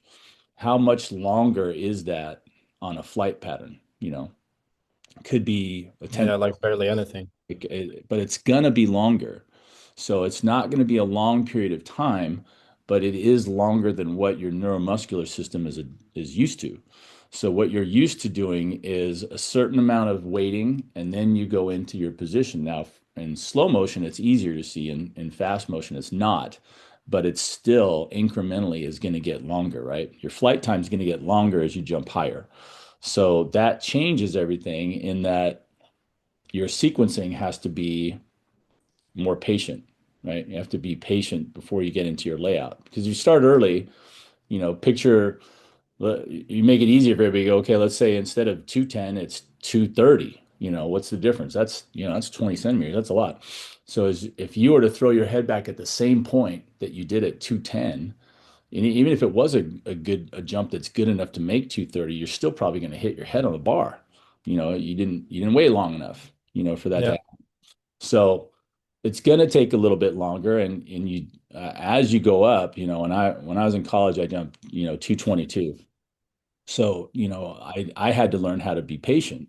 How much longer is that on a flight pattern? Could be a tenth, yeah, like barely anything. but it's gonna be longer. So it's not going to be a long period of time, but it is longer than what your neuromuscular system is used to. So what you're used to doing is a certain amount of waiting, and then you go into your position. Now, in slow motion, it's easier to see. In fast motion, it's not, but it's still incrementally is going to get longer, right? Your flight time is going to get longer as you jump higher. So that changes everything in that your sequencing has to be more patient, right? You have to be patient before you get into your layout because you start early, picture you make it easier for everybody to go, okay, let's say instead of 210, it's 230. What's the difference? That's 20 centimeters. That's a lot. So if you were to throw your head back at the same point that you did at 210, and even if it was a jump that's good enough to make 230, you're still probably going to hit your head on the bar. You didn't wait long enough, for that to Yeah, happen. So it's going to take a little bit longer, and you as you go up, when I was in college, I jumped 222. So I had to learn how to be patient,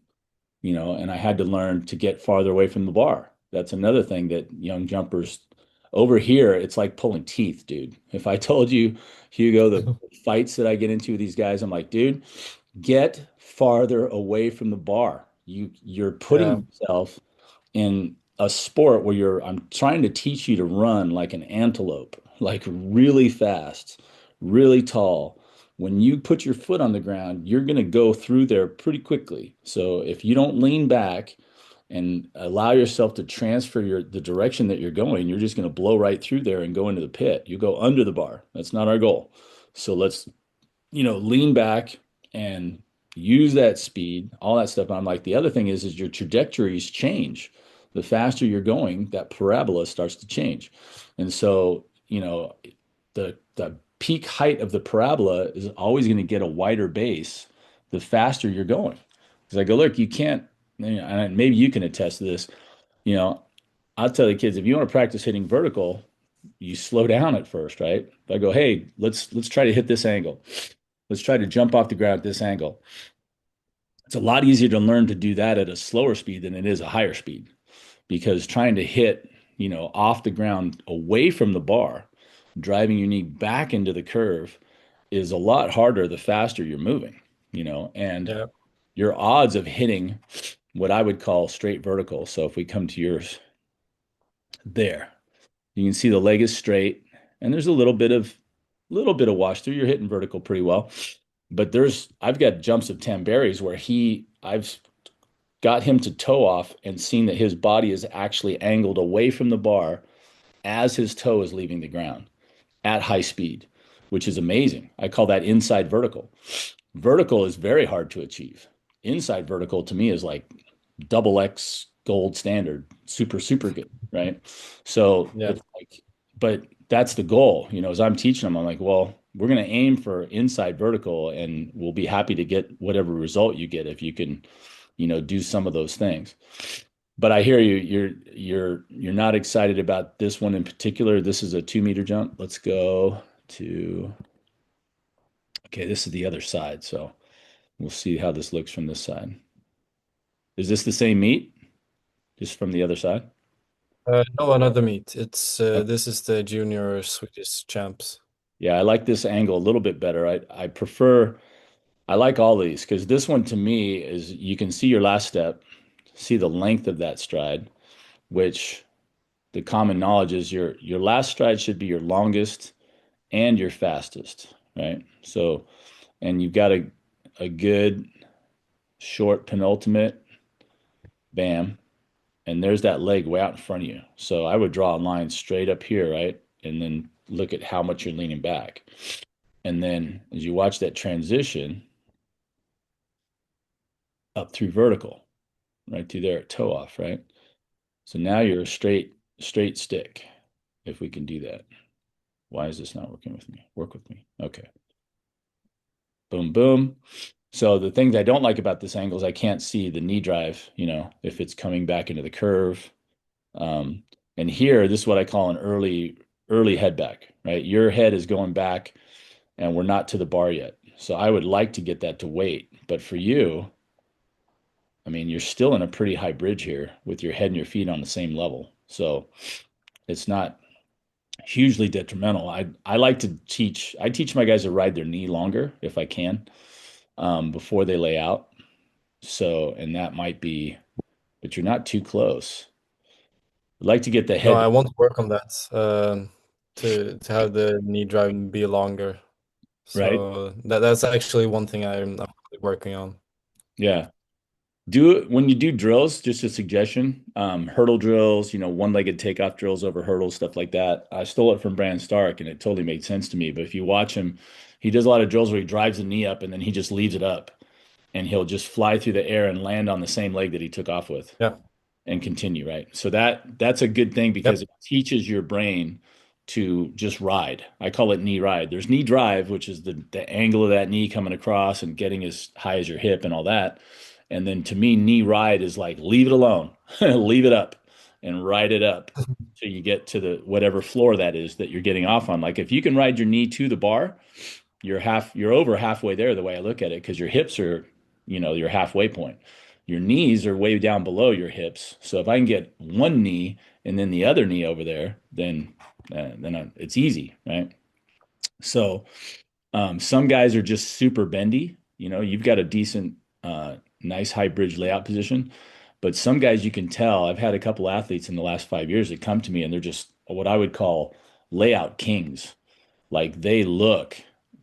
and I had to learn to get farther away from the bar. That's another thing that young jumpers over here, it's like pulling teeth, dude. If I told you, Hugo, the fights that I get into with these guys, I'm like, dude, get farther away from the bar. You're yeah, putting yourself in a sport where I'm trying to teach you to run like an antelope, like really fast, really tall. When you put your foot on the ground, you're going to go through there pretty quickly. So if you don't lean back and allow yourself to transfer the direction that you're going, you're just going to blow right through there and go into the pit. You go under the bar. That's not our goal. So let's lean back and use that speed, all that stuff. I'm like, the other thing is your trajectories change. The faster you're going, that parabola starts to change. And so, the peak height of the parabola is always going to get a wider base the faster you're going. Because I go, look, you can't, and maybe you can attest to this, you know, I'll tell the kids, if you want to practice hitting vertical, you slow down at first, right? If I go, hey, let's try to hit this angle. Let's try to jump off the ground at this angle. It's a lot easier to learn to do that at a slower speed than it is a higher speed because trying to hit, off the ground away from the bar, driving your knee back into the curve is a lot harder the faster you're moving, and Yeah. your odds of hitting what I would call straight vertical. So if we come to yours there, you can see the leg is straight and there's a little bit of wash through. You're hitting vertical pretty well. But I've got jumps of Tamberry's where I've got him to toe off and seen that his body is actually angled away from the bar as his toe is leaving the ground at high speed, which is amazing. I call that inside vertical. Vertical is very hard to achieve. Inside vertical to me is like double X gold standard, super, super good, right? So Yeah. it's like, but that's the goal, as I'm teaching them, I'm like, well, we're going to aim for inside vertical and we'll be happy to get whatever result you get if you can, do some of those things. But I hear you, you're not excited about this one in particular. This is a 2 meter jump. Let's go to, okay, this is the other side. So we'll see how this looks from this side. Is this the same meet? Just from the other side? No, another meet. It's Okay. this is the junior Swedish champs. Yeah, I like this angle a little bit better. I like all these because this one to me is you can see your last step, see the length of that stride, which the common knowledge is your last stride should be your longest and your fastest, right? So, and you've got a good short penultimate, bam, and there's that leg way out in front of you. So I would draw a line straight up here, right? And then look at how much you're leaning back. And then as you watch that transition up through vertical, right through there at toe off, right? So now you're a straight stick, if we can do that. Why is this not working with me? Work with me. Okay. Boom, boom. So the things I don't like about this angle is I can't see the knee drive, if it's coming back into the curve. Um, and here, this is what I call an early head back, right? Your head is going back and we're not to the bar yet. So I would like to get that to weight. But for you, I mean, you're still in a pretty high bridge here with your head and your feet on the same level. So it's not hugely detrimental. I like to I teach my guys to ride their knee longer if I can, before they lay out. So, and that might be, but you're not too close. I'd like to get the No, head, I want to work on that. To have the knee drive be longer. right? So that's actually one thing I'm really working on. Yeah. Do it when you do drills, just a suggestion. Hurdle drills, one-legged takeoff drills over hurdles, stuff like that. I stole it from Brandon Stark and it totally made sense to me. But if you watch him, he does a lot of drills where he drives the knee up and then he just leaves it up and he'll just fly through the air and land on the same leg that he took off with Yeah. and continue, right? So that's a good thing because Yep. it teaches your brain to just ride. I call it knee ride. There's knee drive, which is the angle of that knee coming across and getting as high as your hip and all that. And then to me, knee ride is like leave it alone, leave it up and ride it up till you get to the whatever floor that is that you're getting off on. Like if you can ride your knee to the bar, you're over halfway there the way I look at it because your hips are, your halfway point. Your knees are way down below your hips. So if I can get one knee and then the other knee over there, then it's easy, right? So some guys are just super bendy. You've got a decent, nice high bridge layout position, but some guys you can tell. I've had a couple athletes in the last 5 years that come to me and they're just what I would call layout kings. Like they look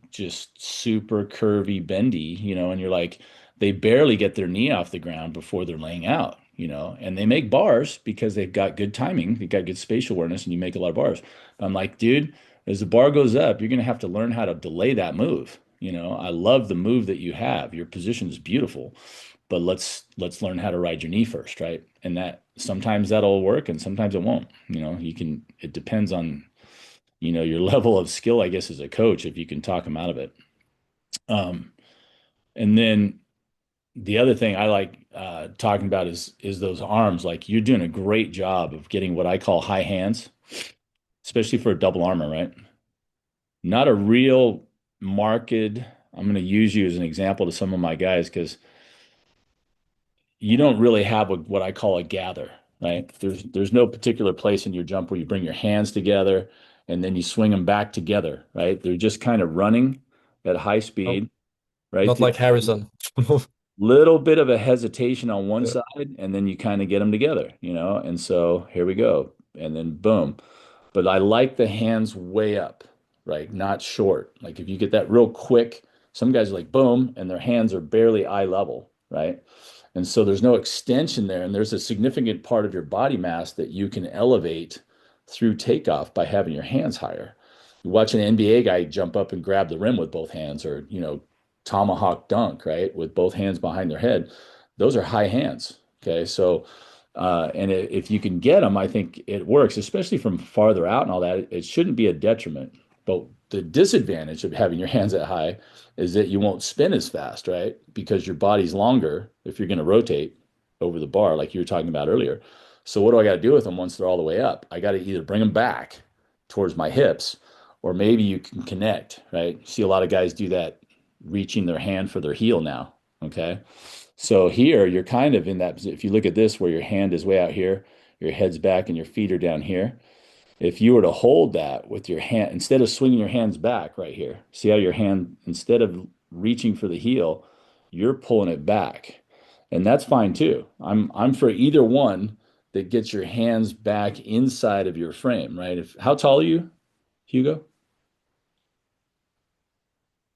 just super curvy, bendy, and you're like, they barely get their knee off the ground before they're laying out, and they make bars because they've got good timing, they've got good spatial awareness, and you make a lot of bars. I'm like, dude, as the bar goes up, you're going to have to learn how to delay that move. I love the move that you have. Your position is beautiful, but let's learn how to ride your knee first, right? And that sometimes that'll work and sometimes it won't. It depends on, your level of skill, I guess, as a coach, if you can talk them out of it. And then the other thing I like talking about is those arms. Like you're doing a great job of getting what I call high hands, especially for a double armor, right? Not a real marked. I'm going to use you as an example to some of my guys because you don't really have what I call a gather, right? There's no particular place in your jump where you bring your hands together and then you swing them back together, right? They're just kind of running at high Oh, speed, right? not like Harrison. Little bit of a hesitation on one Yeah. side, and then you kind of get them together, And so here we go, and then boom. But I like the hands way up, right? Not short. Like if you get that real quick, some guys are like boom, and their hands are barely eye level, right? And so there's no extension there, and there's a significant part of your body mass that you can elevate through takeoff by having your hands higher. You watch an NBA guy jump up and grab the rim with both hands, or tomahawk dunk, right, with both hands behind their head. Those are high hands. Okay, so if you can get them, I think it works, especially from farther out and all that. It shouldn't be a detriment. But the disadvantage of having your hands that high is that you won't spin as fast, right? Because your body's longer if you're going to rotate over the bar, like you were talking about earlier. So what do I got to do with them once they're all the way up? I got to either bring them back towards my hips, or maybe you can connect, right? You see a lot of guys do that, reaching their hand for their heel now. Okay. So here you're kind of in that position. If you look at this, where your hand is way out here, your head's back and your feet are down here. If you were to hold that with your hand, instead of swinging your hands back right here, see how your hand, instead of reaching for the heel, you're pulling it back. And that's fine too. I'm for either one that gets your hands back inside of your frame, right? How tall are you, Hugo?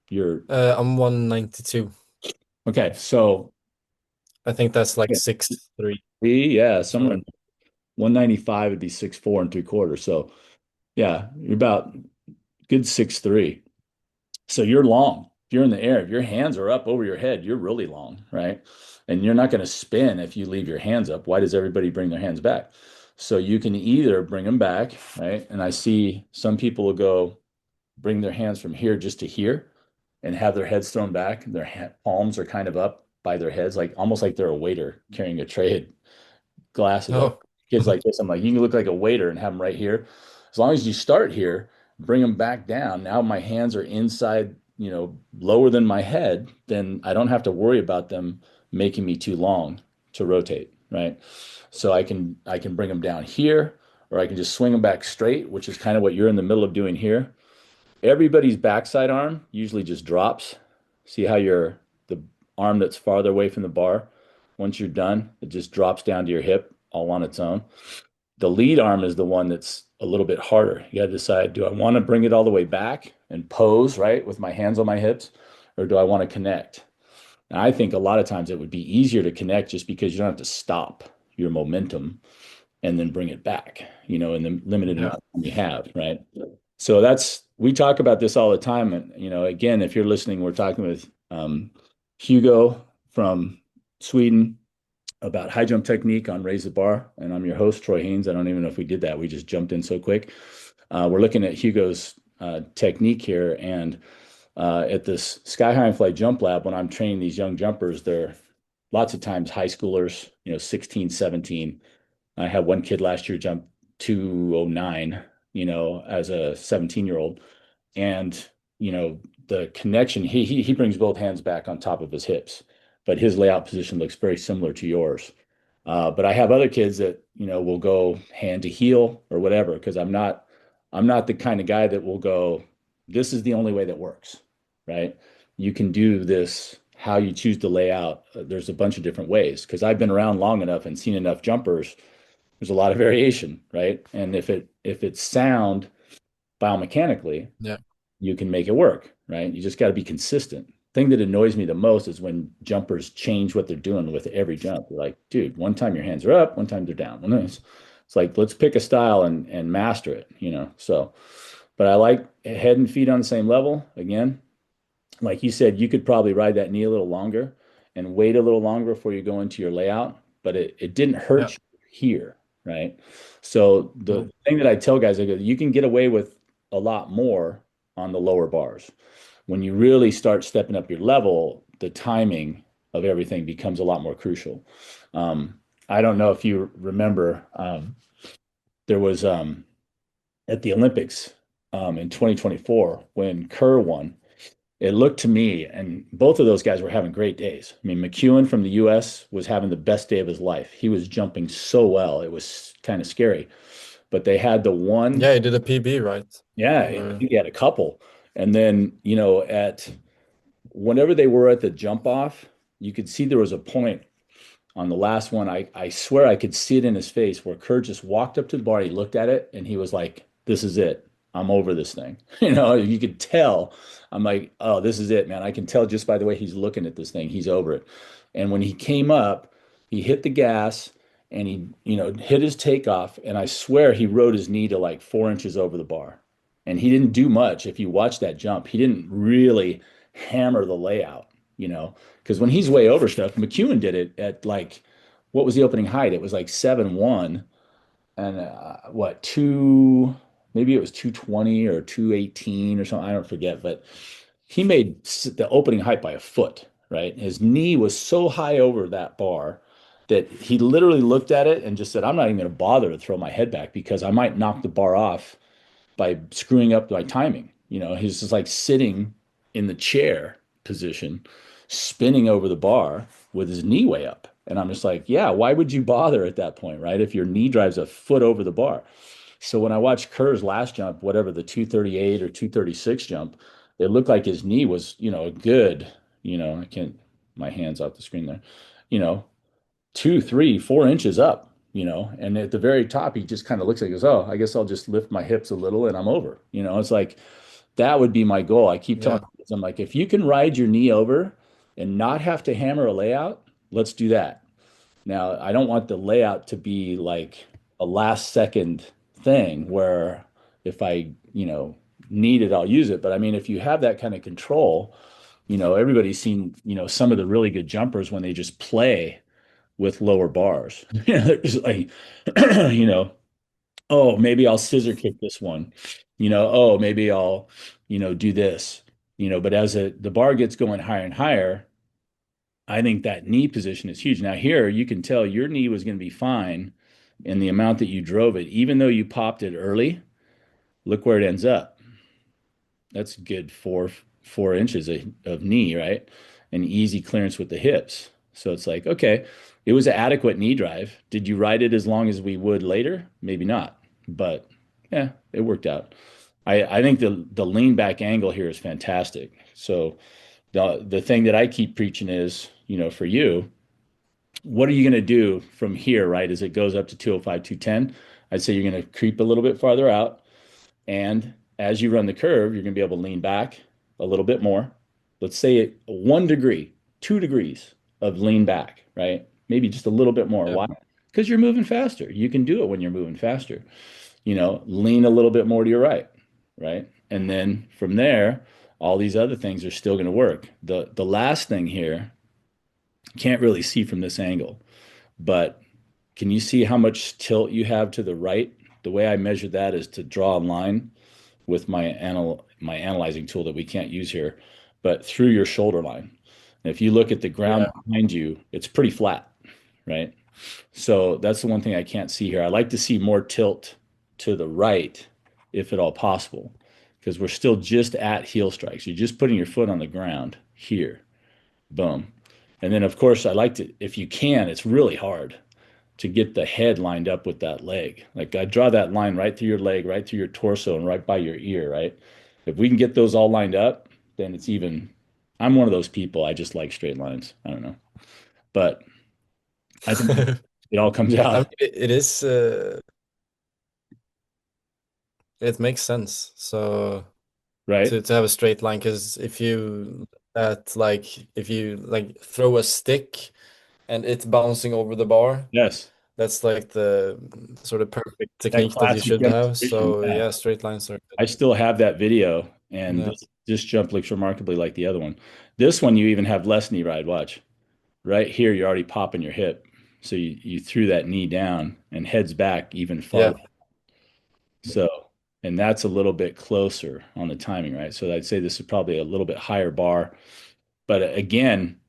You're I'm 192. okay. So I think that's like yeah, 6'3". yeah, somewhere So in 195 would be 6'4 3/4. So yeah, you're about good 6'3". So you're long. If you're in the air, if your hands are up over your head, you're really long, right? And you're not going to spin if you leave your hands up. Why does everybody bring their hands back? So you can either bring them back, right? And I see some people will go bring their hands from here just to here and have their heads thrown back. Their palms are kind of up by their heads, like almost like they're a waiter carrying a tray glasses. I oh kids like this. I'm like, you can look like a waiter and have them right here. As long as you start here, bring them back down. Now my hands are inside, lower than my head, then I don't have to worry about them making me too long to rotate, right? So I can bring them down here, or I can just swing them back straight, which is kind of what you're in the middle of doing here. Everybody's backside arm usually just drops. See how the arm that's farther away from the bar, once you're done, it just drops down to your hip all on its own. The lead arm is the one that's a little bit harder. You got to decide, do I want to bring it all the way back and pose, right, with my hands on my hips, or do I want to connect? And I think a lot of times it would be easier to connect just because you don't have to stop your momentum and then bring it back, in the limited amount yeah. of time you have, right? So we talk about this all the time. And, again, if you're listening, we're talking with Hugo from Sweden about high jump technique on Raise the Bar. And I'm your host, Troy Haynes. I don't even know if we did that. We just jumped in so quick. We're looking at Hugo's technique here. And at this Sky High and Fly Jump Lab, when I'm training these young jumpers, they're lots of times high schoolers, 16, 17. I had one kid last year jump 209, as a 17-year-old. And, the connection, he brings both hands back on top of his hips, but his layout position looks very similar to yours. But I have other kids that, will go hand to heel or whatever, because I'm not the kind of guy that will go, this is the only way that works, right? You can do this how you choose to lay out. There's a bunch of different ways, because I've been around long enough and seen enough jumpers. There's a lot of variation, right? And if it's sound biomechanically, Yeah. you can make it work, right? You just got to be consistent. Thing that annoys me the most is when jumpers change what they're doing with every jump. You're like, dude, one time your hands are up, one time they're down. It's like, let's pick a style and master it, So, but I like head and feet on the same level. Again, like you said, you could probably ride that knee a little longer and wait a little longer before you go into your layout, but it didn't Yeah. hurt you here, right? So the No. thing that I tell guys, I go, you can get away with a lot more on the lower bars. When you really start stepping up your level, the timing of everything becomes a lot more crucial. I don't know if you remember, there was at the Olympics in 2024 when Kerr won. It looked to me, and both of those guys were having great days. I mean, McEwen from the US was having the best day of his life. He was jumping so well, it was kind of scary. But they had the one, Yeah, he did a PB, right? yeah, I Or think he had a couple. And then, at whenever they were at the jump off, you could see there was a point on the last one. I swear I could see it in his face where Kurt just walked up to the bar, he looked at it, and he was like, "This is it. I'm over this thing." You could tell. I'm like, "Oh, this is it, man." I can tell just by the way he's looking at this thing. He's over it. And when he came up, he hit the gas and he, hit his takeoff. And I swear he rode his knee to like 4 inches over the bar. And he didn't do much. If you watch that jump, he didn't really hammer the layout, because when he's way over stuff, McEwen did it at like, what was the opening height? It was like 7-1 and what, two, maybe it was 220 or 218 or something. I don't forget, but he made the opening height by a foot, right? His knee was so high over that bar that he literally looked at it and just said, I'm not even going to bother to throw my head back because I might knock the bar off by screwing up my timing. He's just like sitting in the chair position, spinning over the bar with his knee way up. And I'm just like, yeah, why would you bother at that point, right? If your knee drives a foot over the bar. So when I watched Kerr's last jump, whatever the 238 or 236 jump, it looked like his knee was, a good, I can't, my hands off the screen there, you know, 2, 3, 4 inches up, and at the very top, he just kind of looks like he goes, oh, I guess I'll just lift my hips a little and I'm over. It's like that would be my goal. I keep telling yeah. kids, I'm like, if you can ride your knee over and not have to hammer a layout, let's do that. Now, I don't want the layout to be like a last second thing where if I, need it, I'll use it. But I mean, if you have that kind of control, everybody's seen, some of the really good jumpers when they just play with lower bars. It's like, you know, oh, maybe I'll scissor kick this one. Oh, maybe I'll, do this. But as the bar gets going higher and higher, I think that knee position is huge. Now here you can tell your knee was going to be fine in the amount that you drove it, even though you popped it early. Look where it ends up. That's good 4 inches of knee, right? An easy clearance with the hips. So it's like, okay, it was an adequate knee drive. Did you ride it as long as we would later? Maybe not, but yeah, it worked out. I think the lean back angle here is fantastic. So the thing that I keep preaching is, for you, what are you going to do from here, right? As it goes up to 205, 210, I'd say you're going to creep a little bit farther out. And as you run the curve, you're going to be able to lean back a little bit more. Let's say 1 degree, 2 degrees of lean back, right? Maybe just a little bit more. Yeah. Why? Because you're moving faster. You can do it when you're moving faster. Lean a little bit more to your right, right? And then from there, all these other things are still going to work. The last thing here, can't really see from this angle, but can you see how much tilt you have to the right? The way I measure that is to draw a line with my analyzing tool that we can't use here, but through your shoulder line. And if you look at the ground Yeah. behind you, it's pretty flat, right? So that's the one thing I can't see here. I like to see more tilt to the right, if at all possible, because we're still just at heel strikes. You're just putting your foot on the ground here. Boom. And then, of course, I like to, if you can, it's really hard to get the head lined up with that leg. Like I draw that line right through your leg, right through your torso, and right by your ear, right? If we can get those all lined up, then it's even. I'm one of those people. I just like straight lines. I don't know. But I think it all comes I mean, out, it is it makes sense. So right? to have a straight line, because if you like throw a stick and it's bouncing over the bar, Yes. that's like the sort of perfect That technique that you classic should have. demonstration. So Yeah. yeah, straight lines are good. I still have that video, and Yeah. this This jump looks remarkably like the other one. This one, you even have less knee ride. Watch. Right here, you're already popping your hip. So you threw that knee down and heads back even Yeah. farther. So, and that's a little bit closer on the timing, right? So I'd say this is probably a little bit higher bar. But again,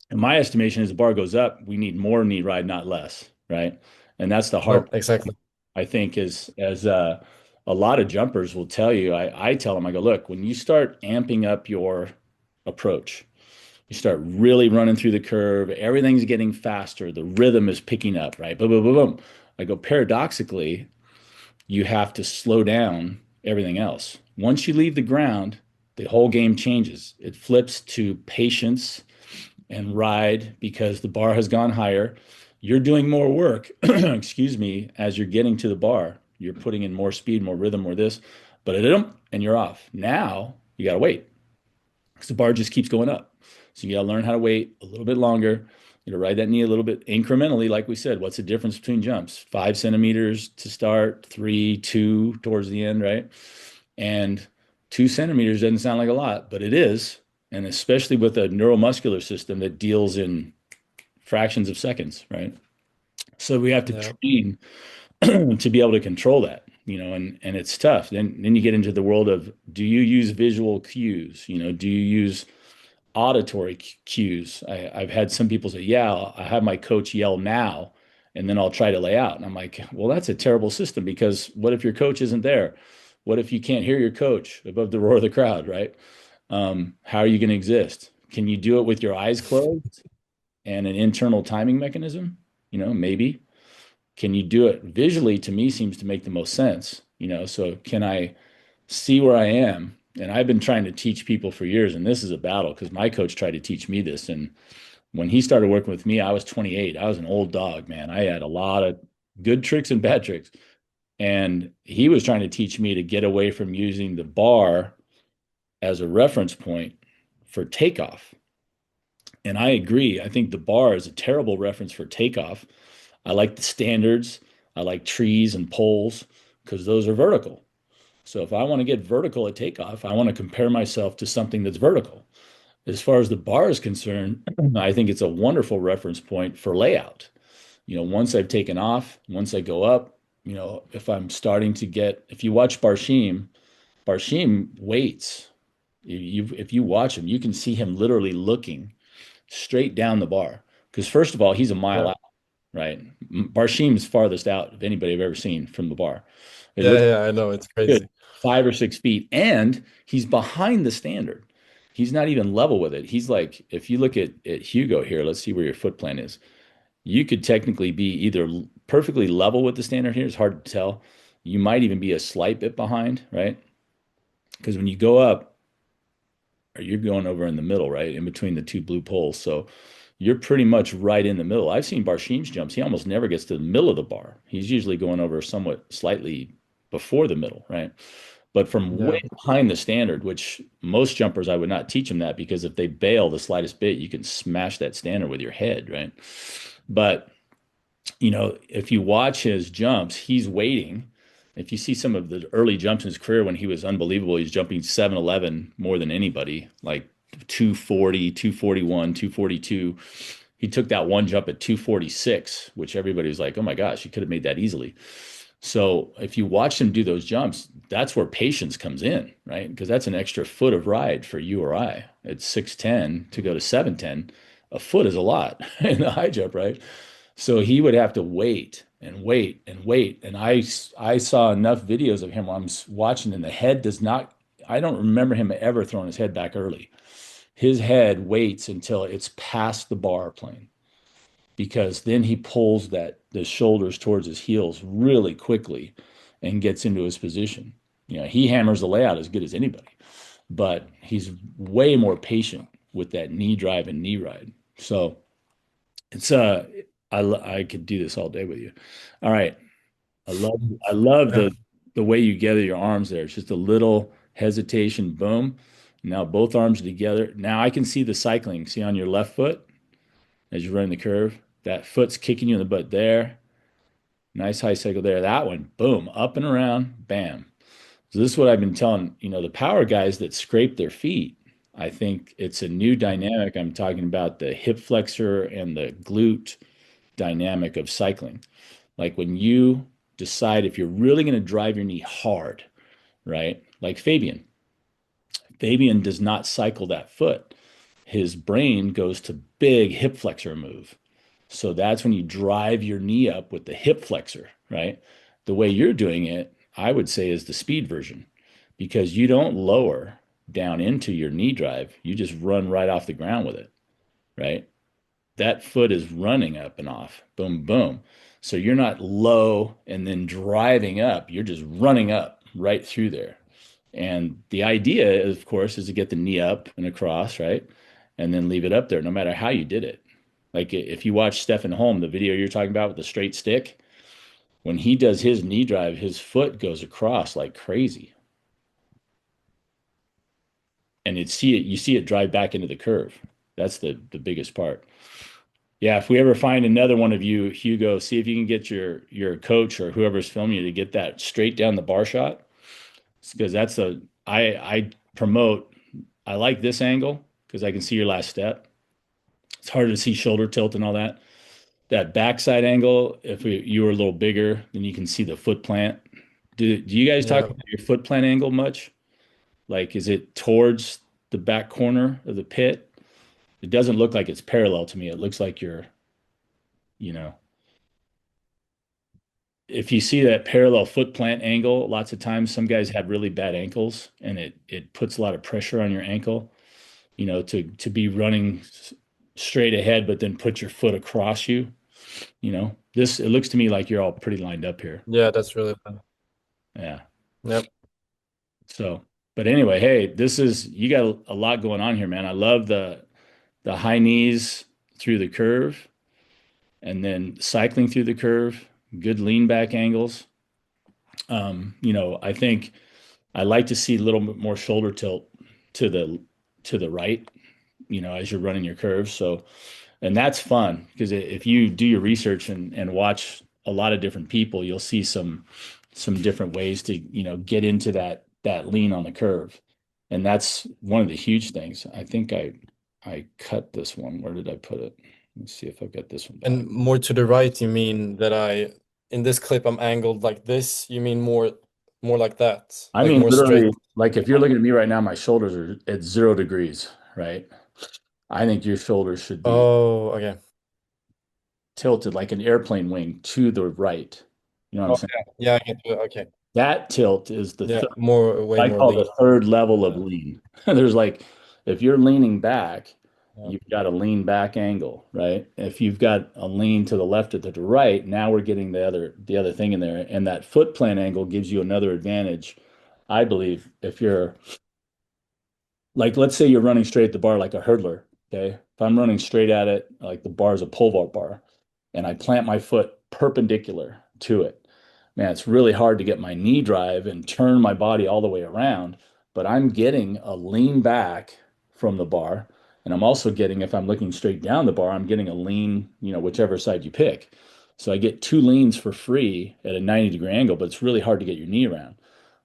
in my estimation, as the bar goes up, we need more knee ride, not less, right? And that's the hard, No, exactly. I think, is as a lot of jumpers will tell you. I tell them, I go, look, when you start amping up your approach, you start really running through the curve, everything's getting faster, the rhythm is picking up, right? Boom, boom, boom, boom. I go, paradoxically, you have to slow down everything else. Once you leave the ground, the whole game changes. It flips to patience and ride because the bar has gone higher. You're doing more work, excuse me, as you're getting to the bar. You're putting in more speed, more rhythm, more this, but and you're off. Now you got to wait because the bar just keeps going up. So you got to learn how to wait a little bit longer. You know, ride that knee a little bit incrementally, like we said. What's the difference between jumps? 5 centimeters to start, 3, 2 towards the end, right? And 2 centimeters doesn't sound like a lot, but it is. And especially with a neuromuscular system that deals in fractions of seconds, right? So we have to Yeah. train to be able to control that, and it's tough. Then you get into the world of, do you use visual cues? Do you use auditory cues? I've had some people say, yeah, I have my coach yell now, and then I'll try to lay out. And I'm like, well, that's a terrible system because what if your coach isn't there? What if you can't hear your coach above the roar of the crowd, right? How are you going to exist? Can you do it with your eyes closed and an internal timing mechanism? Maybe. Can you do it visually? To me, seems to make the most sense. So can I see where I am? And I've been trying to teach people for years, and this is a battle because my coach tried to teach me this. And when he started working with me, I was 28. I was an old dog, man. I had a lot of good tricks and bad tricks. And he was trying to teach me to get away from using the bar as a reference point for takeoff. And I agree. I think the bar is a terrible reference for takeoff. I like the standards. I like trees and poles because those are vertical. So if I want to get vertical at takeoff, I want to compare myself to something that's vertical. As far as the bar is concerned, I think it's a wonderful reference point for layout. Once I've taken off, once I go up, if I'm starting to if you watch Barshim waits. If you watch him, you can see him literally looking straight down the bar. Because first of all, he's a mile Yeah. out, right? Barshim's farthest out of anybody I've ever seen from the bar. It Yeah, looks yeah, I know it's good, crazy. 5 or 6 feet, and he's behind the standard. He's not even level with it. He's like, if you look at Hugo here, let's see where your foot plan is. You could technically be either perfectly level with the standard here. It's hard to tell. You might even be a slight bit behind, right? Because when you go up, or you're going over in the middle, right? In between the two blue poles. So you're pretty much right in the middle. I've seen Barshim's jumps. He almost never gets to the middle of the bar. He's usually going over somewhat slightly before the middle, right? But from way Yeah. behind the standard, which most jumpers, I would not teach them that because if they bail the slightest bit, you can smash that standard with your head, right? But if you watch his jumps, he's waiting. If you see some of the early jumps in his career when he was unbelievable, he's jumping 711 more than anybody, like 240, 241, 242. He took that one jump at 246, which everybody was like, oh my gosh, he could have made that easily. So if you watch him do those jumps, that's where patience comes in, right? Because that's an extra foot of ride for you or I. At 6'10" to go to 7'10", a foot is a lot in the high jump, right? So he would have to wait and wait and wait. And I saw enough videos of him where I'm watching, and the head does not, I don't remember him ever throwing his head back early. His head waits until it's past the bar plane because then he pulls the shoulders towards his heels really quickly and gets into his position. He hammers the layout as good as anybody, but he's way more patient with that knee drive and knee ride. So it's I could do this all day with you. All right. I love I love Yeah. the way you gather your arms there. It's just a little hesitation, boom. Now both arms are together. Now I can see the cycling. See on your left foot as you're running the curve. That foot's kicking you in the butt there. Nice high cycle there. That one, boom, up and around, bam. So this is what I've been telling, the power guys that scrape their feet. I think it's a new dynamic. I'm talking about the hip flexor and the glute dynamic of cycling. Like when you decide if you're really going to drive your knee hard, right? Like Fabian. Fabian does not cycle that foot. His brain goes to big hip flexor move. So that's when you drive your knee up with the hip flexor, right? The way you're doing it, I would say, is the speed version because you don't lower down into your knee drive. You just run right off the ground with it, right? That foot is running up and off, boom, boom. So you're not low and then driving up. You're just running up right through there. And the idea, of course, is to get the knee up and across, right? And then leave it up there, no matter how you did it. Like if you watch Stefan Holm, the video you're talking about with the straight stick, when he does his knee drive, his foot goes across like crazy. And you see it drive back into the curve. That's the biggest part. Yeah, if we ever find another one of you, Hugo, see if you can get your coach or whoever's filming you to get that straight down the bar shot. Because I promote, I like this angle because I can see your last step. It's harder to see shoulder tilt and all that. That backside angle, if you were a little bigger, then you can see the foot plant. Do you guys talk Yeah. about your foot plant angle much? Like, is it towards the back corner of the pit? It doesn't look like it's parallel to me. It looks like you know, if you see that parallel foot plant angle, lots of times some guys have really bad ankles and it puts a lot of pressure on your ankle, to be running straight ahead, but then put your foot across you. It looks to me like you're all pretty lined up here. Yeah, that's really fun. Yeah. Yep. So, but anyway, hey, you got a lot going on here, man. I love the high knees through the curve and then cycling through the curve, good lean back angles. I think I like to see a little bit more shoulder tilt to the right, as you're running your curves. So, and that's fun because if you do your research and watch a lot of different people, you'll see some different ways to, get into that lean on the curve. And that's one of the huge things. I think I cut this one. Where did I put it? Let's see if I've got this one back. And more to the right, you mean that in this clip I'm angled like this? You mean more like that? I Like mean, more straight? literally, like if you're looking at me right now, my shoulders are at 0 degrees, right? I think your shoulders should be Oh, okay. tilted like an airplane wing to the right. You know what I'm saying? Okay. Yeah, I get it. Okay. That tilt is the Yeah, way I more call lean. the third level of Yeah. lean. There's like, if you're leaning back, Yeah. you've got a lean back angle, right? If you've got a lean to the left or to the right, now we're getting the other thing in there. And that foot plant angle gives you another advantage, I believe, if you're like, let's say you're running straight at the bar like a hurdler. Okay. If I'm running straight at it, like the bar is a pole vault bar, and I plant my foot perpendicular to it, man, it's really hard to get my knee drive and turn my body all the way around. But I'm getting a lean back from the bar. And I'm also getting, if I'm looking straight down the bar, I'm getting a lean, whichever side you pick. So I get two leans for free at a 90-degree angle, but it's really hard to get your knee around.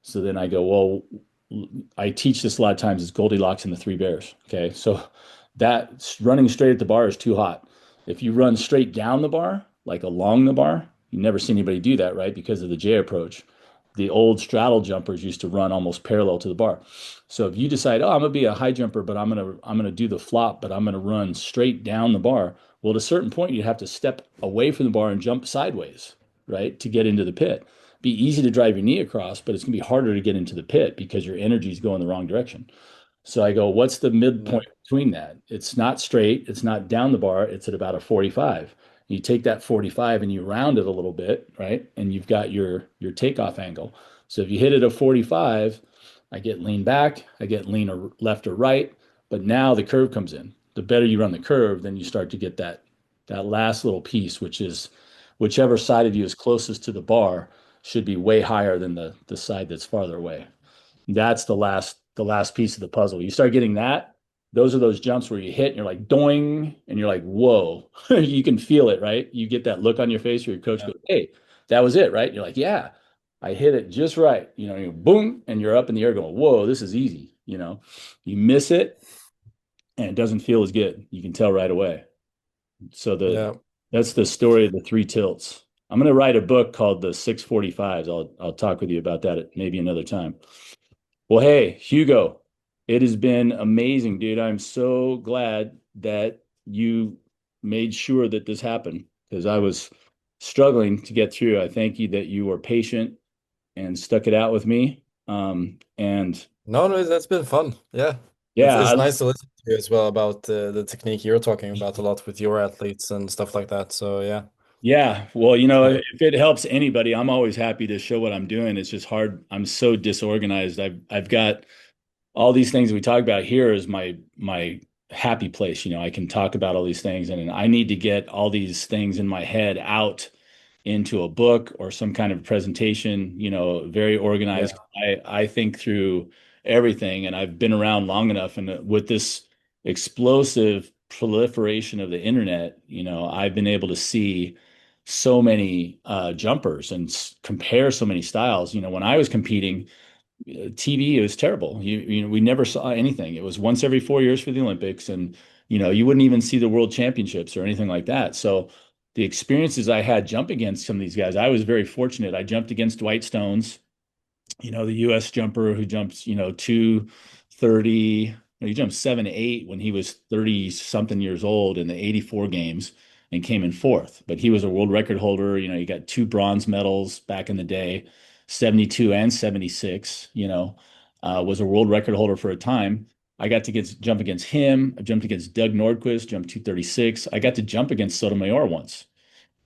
So then I go, well, I teach this a lot of times. It's Goldilocks and the Three Bears. Okay. So that running straight at the bar is too hot. If you run straight down the bar, like along the bar, you never see anybody do that, right? Because of the J approach. The old straddle jumpers used to run almost parallel to the bar. So if you decide, oh, I'm gonna be a high jumper, but I'm gonna do the flop, but I'm gonna run straight down the bar. Well, at a certain point, you have to step away from the bar and jump sideways, right, to get into the pit. Be easy to drive your knee across, but it's gonna be harder to get into the pit because your energy is going the wrong direction. So I go, what's the Yeah. midpoint between that? It's not straight, it's not down the bar, it's at about a 45. You take that 45 and you round it a little bit, right? And you've got your takeoff angle. So if you hit it at 45, I get lean back, I get lean or left or right, but now the curve comes in. The better you run the curve, then you start to get that last little piece, which is whichever side of you is closest to the bar should be way higher than the side that's farther away. That's the last piece of the puzzle. You start getting that, those are those jumps where you hit and you're like doing and you're like, whoa. You can feel it, right? You get that look on your face where your coach Yeah. goes, hey, that was it, right? You're like, yeah, I hit it just right, you boom, and you're up in the air going, whoa, this is easy. You miss it and it doesn't feel as good. You can tell right away. So Yeah. that's the story of the three tilts. I'm going to write a book called the 645s. I'll talk with you about that at maybe another time. Well, hey, Hugo, it has been amazing, dude. I'm so glad that you made sure that this happened because I was struggling to get through. I thank you that you were patient and stuck it out with me. And No, no, that's been fun. Yeah. yeah, It's nice to listen to you as well about the technique you're talking about a lot with your athletes and stuff like that. So yeah. yeah. Well, So, if it helps anybody, I'm always happy to show what I'm doing. It's just hard. I'm so disorganized. I've got all these things we talk about here is my happy place. I can talk about all these things, and I need to get all these things in my head out into a book or some kind of presentation, very yeah. organized. I think through everything, and I've been around long enough, and with this explosive proliferation of the internet, I've been able to see so many jumpers and compare so many styles. When I was competing, TV, it was terrible. We never saw anything. It was once every 4 years for the Olympics, and you wouldn't even see the World Championships or anything like that. So the experiences I had jump against some of these guys, I was very fortunate. I jumped against Dwight Stones, the US jumper who jumps, 230. He jumped 7'8" when he was 30 something years old in the 84 games and came in fourth. But he was a world record holder. He got two bronze medals back in the day, 72 and 76, was a world record holder for a time. I got to jump against him. I jumped against Doug Nordquist, jumped 236. I got to jump against Sotomayor once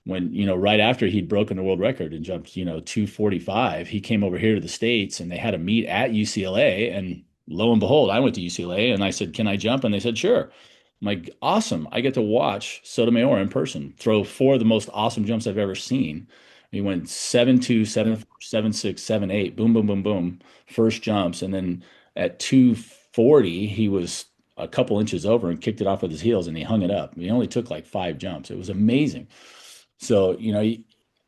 when right after he'd broken the world record and jumped 245. He came over here to the States and they had a meet at UCLA, and lo and behold, I went to UCLA and I said, can I jump? And they said, sure. I'm like, awesome. I get to watch Sotomayor in person throw four of the most awesome jumps I've ever seen. He went 7-2, Yeah. 7-4, 7-6, 7-8, boom, boom, boom, boom, first jumps. And then at 240, he was a couple inches over and kicked it off with his heels and he hung it up. He only took like five jumps. It was amazing. So,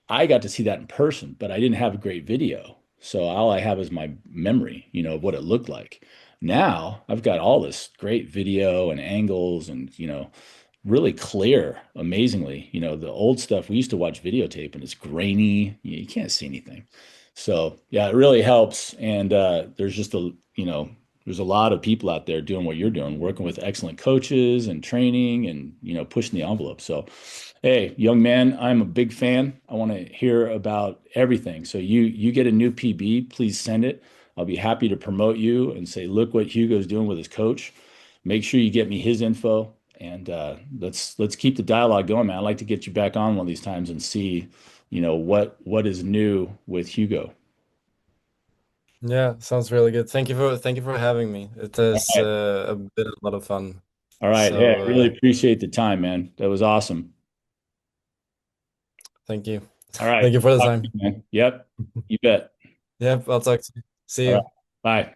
I got to see that in person, but I didn't have a great video. So all I have is my memory, of what it looked like. Now I've got all this great video and angles and, really clear, amazingly. The old stuff we used to watch videotape and it's grainy. You can't see anything. So yeah, it really helps. And there's just there's a lot of people out there doing what you're doing, working with excellent coaches and training and, pushing the envelope. So, hey, young man, I'm a big fan. I want to hear about everything. So you get a new PB, please send it. I'll be happy to promote you and say, look what Hugo's doing with his coach. Make sure you get me his info, and let's keep the dialogue going, man. I'd like to get you back on one of these times and see, what is new with Hugo. Yeah, sounds really good. Thank you for having me. It All has right. been a lot of fun. All right. Hey, So I really appreciate the time, man. That was awesome. thank you. All right. Thank you for the Talk to time. you, man. Yep. You bet. Yep, I'll talk to you. See All right. you. Bye.